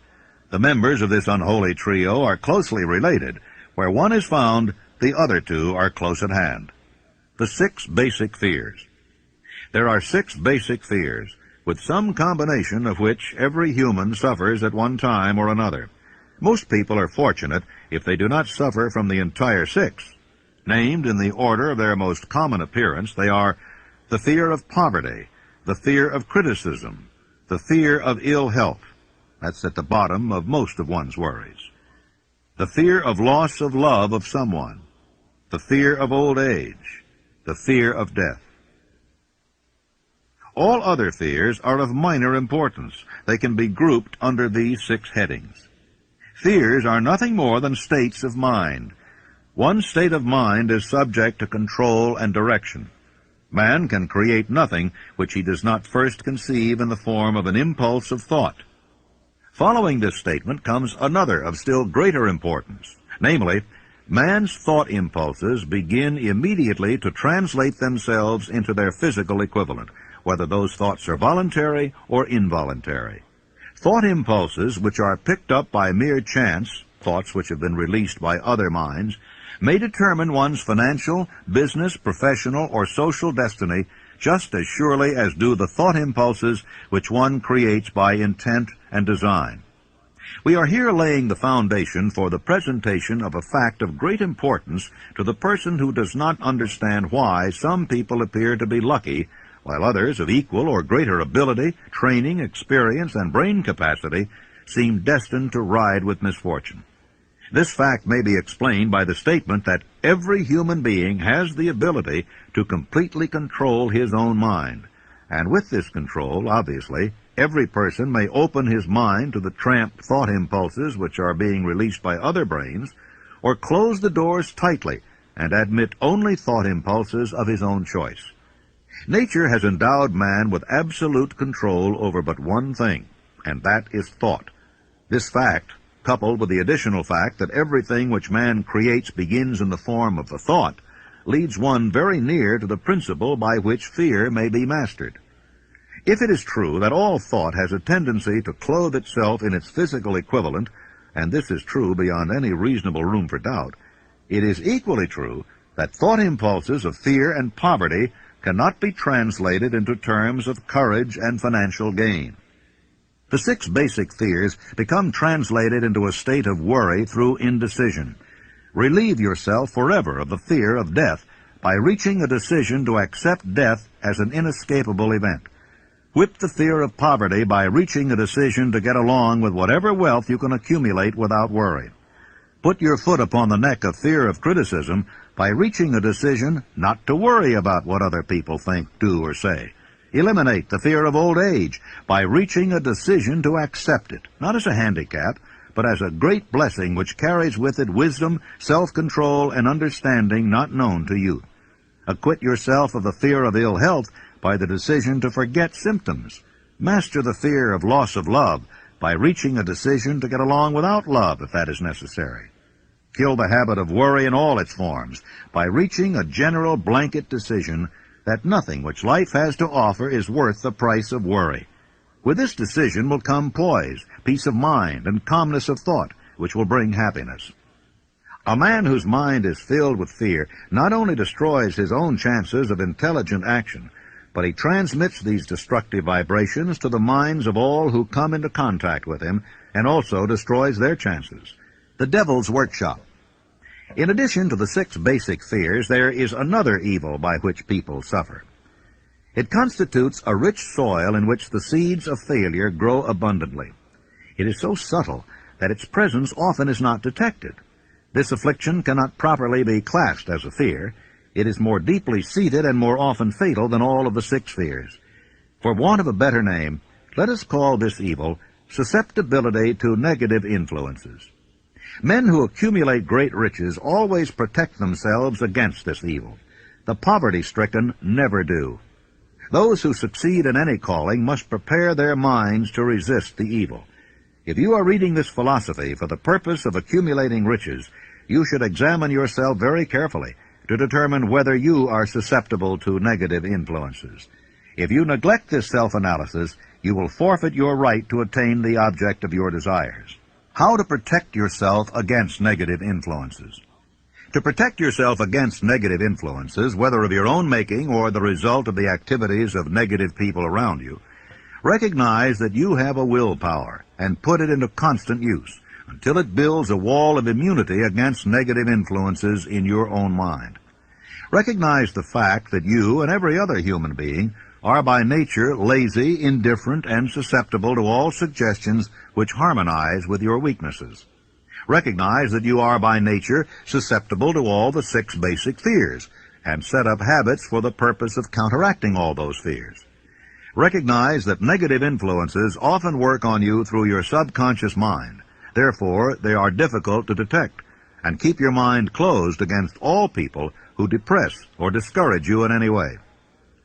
The members of this unholy trio are closely related. Where one is found, the other two are close at hand. The 6 basic fears. There are 6 basic fears, with some combination of which every human suffers at one time or another. Most people are fortunate if they do not suffer from the entire 6. Named in the order of their most common appearance, they are the fear of poverty, the fear of criticism, the fear of ill health. That's at the bottom of most of one's worries. The fear of loss of love of someone, the fear of old age, the fear of death. All other fears are of minor importance. They can be grouped under these 6 headings. Fears are nothing more than states of mind. One state of mind is subject to control and direction. Man can create nothing which he does not first conceive in the form of an impulse of thought. Following this statement comes another of still greater importance, namely, man's thought impulses begin immediately to translate themselves into their physical equivalent, whether those thoughts are voluntary or involuntary. Thought impulses which are picked up by mere chance, thoughts which have been released by other minds, may determine one's financial, business, professional, or social destiny just as surely as do the thought impulses which one creates by intent and design. We are here laying the foundation for the presentation of a fact of great importance to the person who does not understand why some people appear to be lucky, while others of equal or greater ability, training, experience, and brain capacity seem destined to ride with misfortune. This fact may be explained by the statement that every human being has the ability to completely control his own mind. And with this control, obviously, every person may open his mind to the tramp thought impulses which are being released by other brains, or close the doors tightly and admit only thought impulses of his own choice. Nature has endowed man with absolute control over but one thing, and that is thought. This fact, coupled with the additional fact that everything which man creates begins in the form of a thought, leads one very near to the principle by which fear may be mastered. If it is true that all thought has a tendency to clothe itself in its physical equivalent, and this is true beyond any reasonable room for doubt, it is equally true that thought impulses of fear and poverty cannot be translated into terms of courage and financial gain. The 6 basic fears become translated into a state of worry through indecision. Relieve yourself forever of the fear of death by reaching a decision to accept death as an inescapable event. Whip the fear of poverty by reaching a decision to get along with whatever wealth you can accumulate without worry. Put your foot upon the neck of fear of criticism by reaching a decision not to worry about what other people think, do, or say. Eliminate the fear of old age by reaching a decision to accept it, not as a handicap, but as a great blessing which carries with it wisdom, self-control, and understanding not known to youth. Acquit yourself of the fear of ill health by the decision to forget symptoms. Master the fear of loss of love by reaching a decision to get along without love if that is necessary. Kill the habit of worry in all its forms by reaching a general blanket decision that nothing which life has to offer is worth the price of worry. With this decision will come poise, peace of mind, and calmness of thought, which will bring happiness. A man whose mind is filled with fear not only destroys his own chances of intelligent action, but he transmits these destructive vibrations to the minds of all who come into contact with him, and also destroys their chances. The devil's workshop. In addition to the 6 basic fears, there is another evil by which people suffer. It constitutes a rich soil in which the seeds of failure grow abundantly. It is so subtle that its presence often is not detected. This affliction cannot properly be classed as a fear. It is more deeply seated and more often fatal than all of the 6 fears. For want of a better name, let us call this evil susceptibility to negative influences. Men who accumulate great riches always protect themselves against this evil. The poverty-stricken never do. Those who succeed in any calling must prepare their minds to resist the evil. If you are reading this philosophy for the purpose of accumulating riches, you should examine yourself very carefully to determine whether you are susceptible to negative influences. If you neglect this self-analysis, you will forfeit your right to attain the object of your desires. How to protect yourself against negative influences? To protect yourself against negative influences, whether of your own making or the result of the activities of negative people around you, recognize that you have a willpower and put it into constant use until it builds a wall of immunity against negative influences in your own mind. Recognize the fact that you and every other human being are by nature lazy, indifferent, and susceptible to all suggestions which harmonize with your weaknesses. Recognize that you are by nature susceptible to all the 6 basic fears, and set up habits for the purpose of counteracting all those fears. Recognize that negative influences often work on you through your subconscious mind. Therefore, they are difficult to detect, and keep your mind closed against all people who depress or discourage you in any way.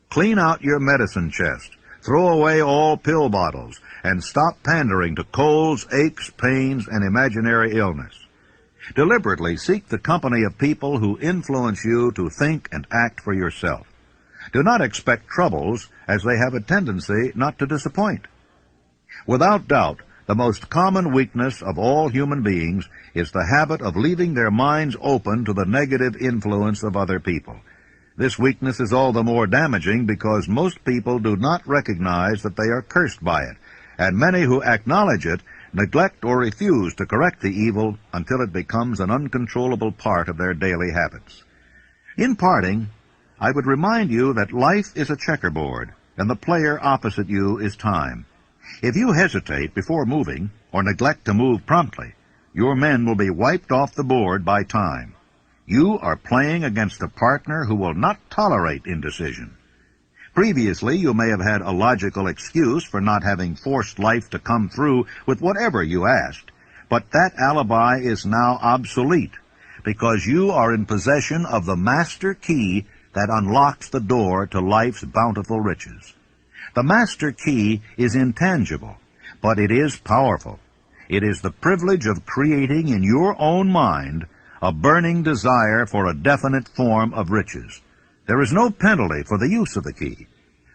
Clean out your medicine chest, throw away all pill bottles, and stop pandering to colds, aches, pains, and imaginary illness. Deliberately seek the company of people who influence you to think and act for yourself. Do not expect troubles, as they have a tendency not to disappoint. Without doubt, the most common weakness of all human beings is the habit of leaving their minds open to the negative influence of other people. This weakness is all the more damaging because most people do not recognize that they are cursed by it, and many who acknowledge it neglect or refuse to correct the evil until it becomes an uncontrollable part of their daily habits. In parting, I would remind you that life is a checkerboard, and the player opposite you is time. If you hesitate before moving, or neglect to move promptly, your men will be wiped off the board by time. You are playing against a partner who will not tolerate indecision. Previously, you may have had a logical excuse for not having forced life to come through with whatever you asked, but that alibi is now obsolete because you are in possession of the master key that unlocks the door to life's bountiful riches. The master key is intangible, but it is powerful. It is the privilege of creating in your own mind a burning desire for a definite form of riches. There is no penalty for the use of the key,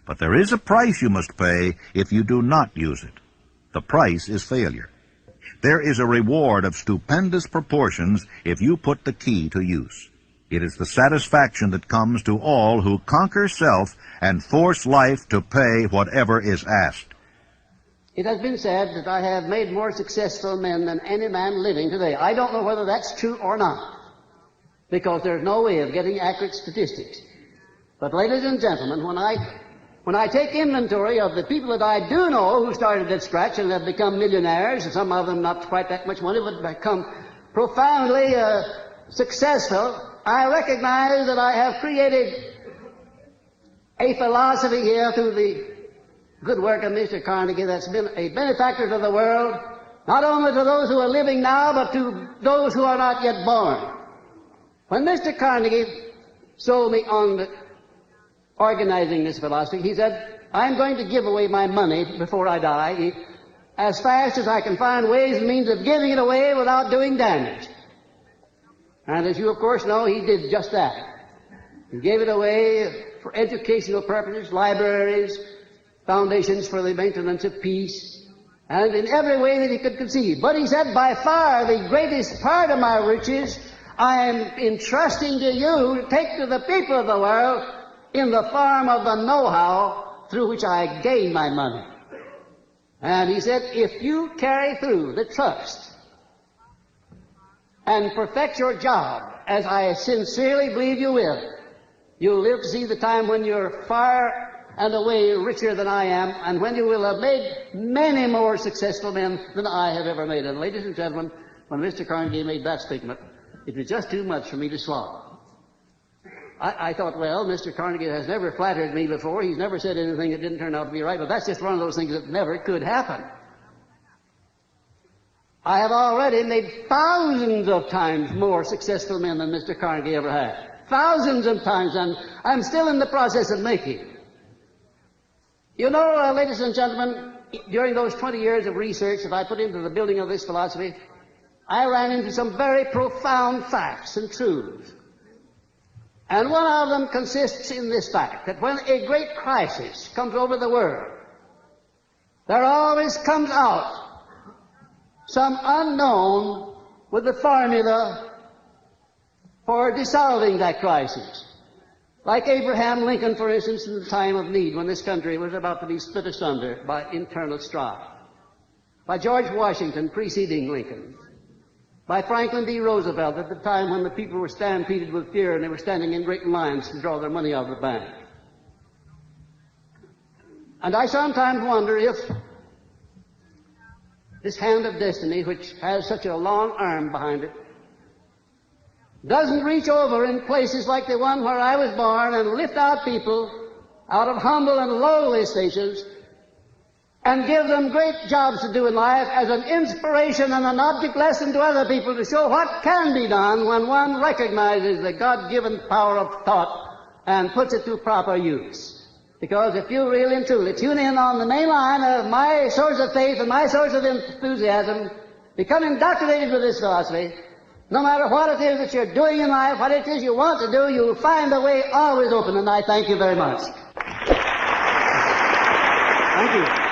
but there is a price you must pay if you do not use it. The price is failure. There is a reward of stupendous proportions if you put the key to use. It is the satisfaction that comes to all who conquer self and force life to pay whatever is asked. It has been said that I have made more successful men than any man living today. I don't know whether that's true or not, because there's no way of getting accurate statistics. But ladies and gentlemen, when I take inventory of the people that I do know who started at scratch and have become millionaires, and some of them not quite that much money, but become profoundly successful, I recognize that I have created a philosophy here through the good work of Mr. Carnegie that's been a benefactor to the world, not only to those who are living now, but to those who are not yet born. When Mr. Carnegie sold me on organizing this philosophy, he said, I'm going to give away my money before I die as fast as I can find ways and means of giving it away without doing damage. And as you, of course, know, he did just that. He gave it away for educational purposes, libraries, foundations for the maintenance of peace, and in every way that he could conceive. But he said, by far the greatest part of my riches I am entrusting to you to take to the people of the world in the form of the know-how through which I gain my money. And he said, if you carry through the trust and perfect your job, as I sincerely believe you will, you'll live to see the time when you're far and away richer than I am, and when you will have made many more successful men than I have ever made. And ladies and gentlemen, when Mr. Carnegie made that statement, it was just too much for me to swallow. I thought, well, Mr. Carnegie has never flattered me before. He's never said anything that didn't turn out to be right, but that's just one of those things that never could happen. I have already made thousands of times more successful men than Mr. Carnegie ever had. Thousands of times, and I'm still in the process of making. You know, ladies and gentlemen, during those 20 years of research that I put into the building of this philosophy, I ran into some very profound facts and truths. And one of them consists in this fact, that when a great crisis comes over the world, there always comes out some unknown with the formula for dissolving that crisis. Like Abraham Lincoln, for instance, in the time of need, when this country was about to be split asunder by internal strife. By George Washington preceding Lincoln. By Franklin D. Roosevelt at the time when the people were stampeded with fear and they were standing in great lines to draw their money out of the bank. And I sometimes wonder if this hand of destiny, which has such a long arm behind it, doesn't reach over in places like the one where I was born and lift out people out of humble and lowly stations and give them great jobs to do in life as an inspiration and an object lesson to other people to show what can be done when one recognizes the God-given power of thought and puts it to proper use. Because if you really and truly tune in on the main line of my source of faith and my source of enthusiasm, become indoctrinated with this philosophy, no matter what it is that you're doing in life, what it is you want to do, you'll find the way always open, and I thank you very much. Thank you.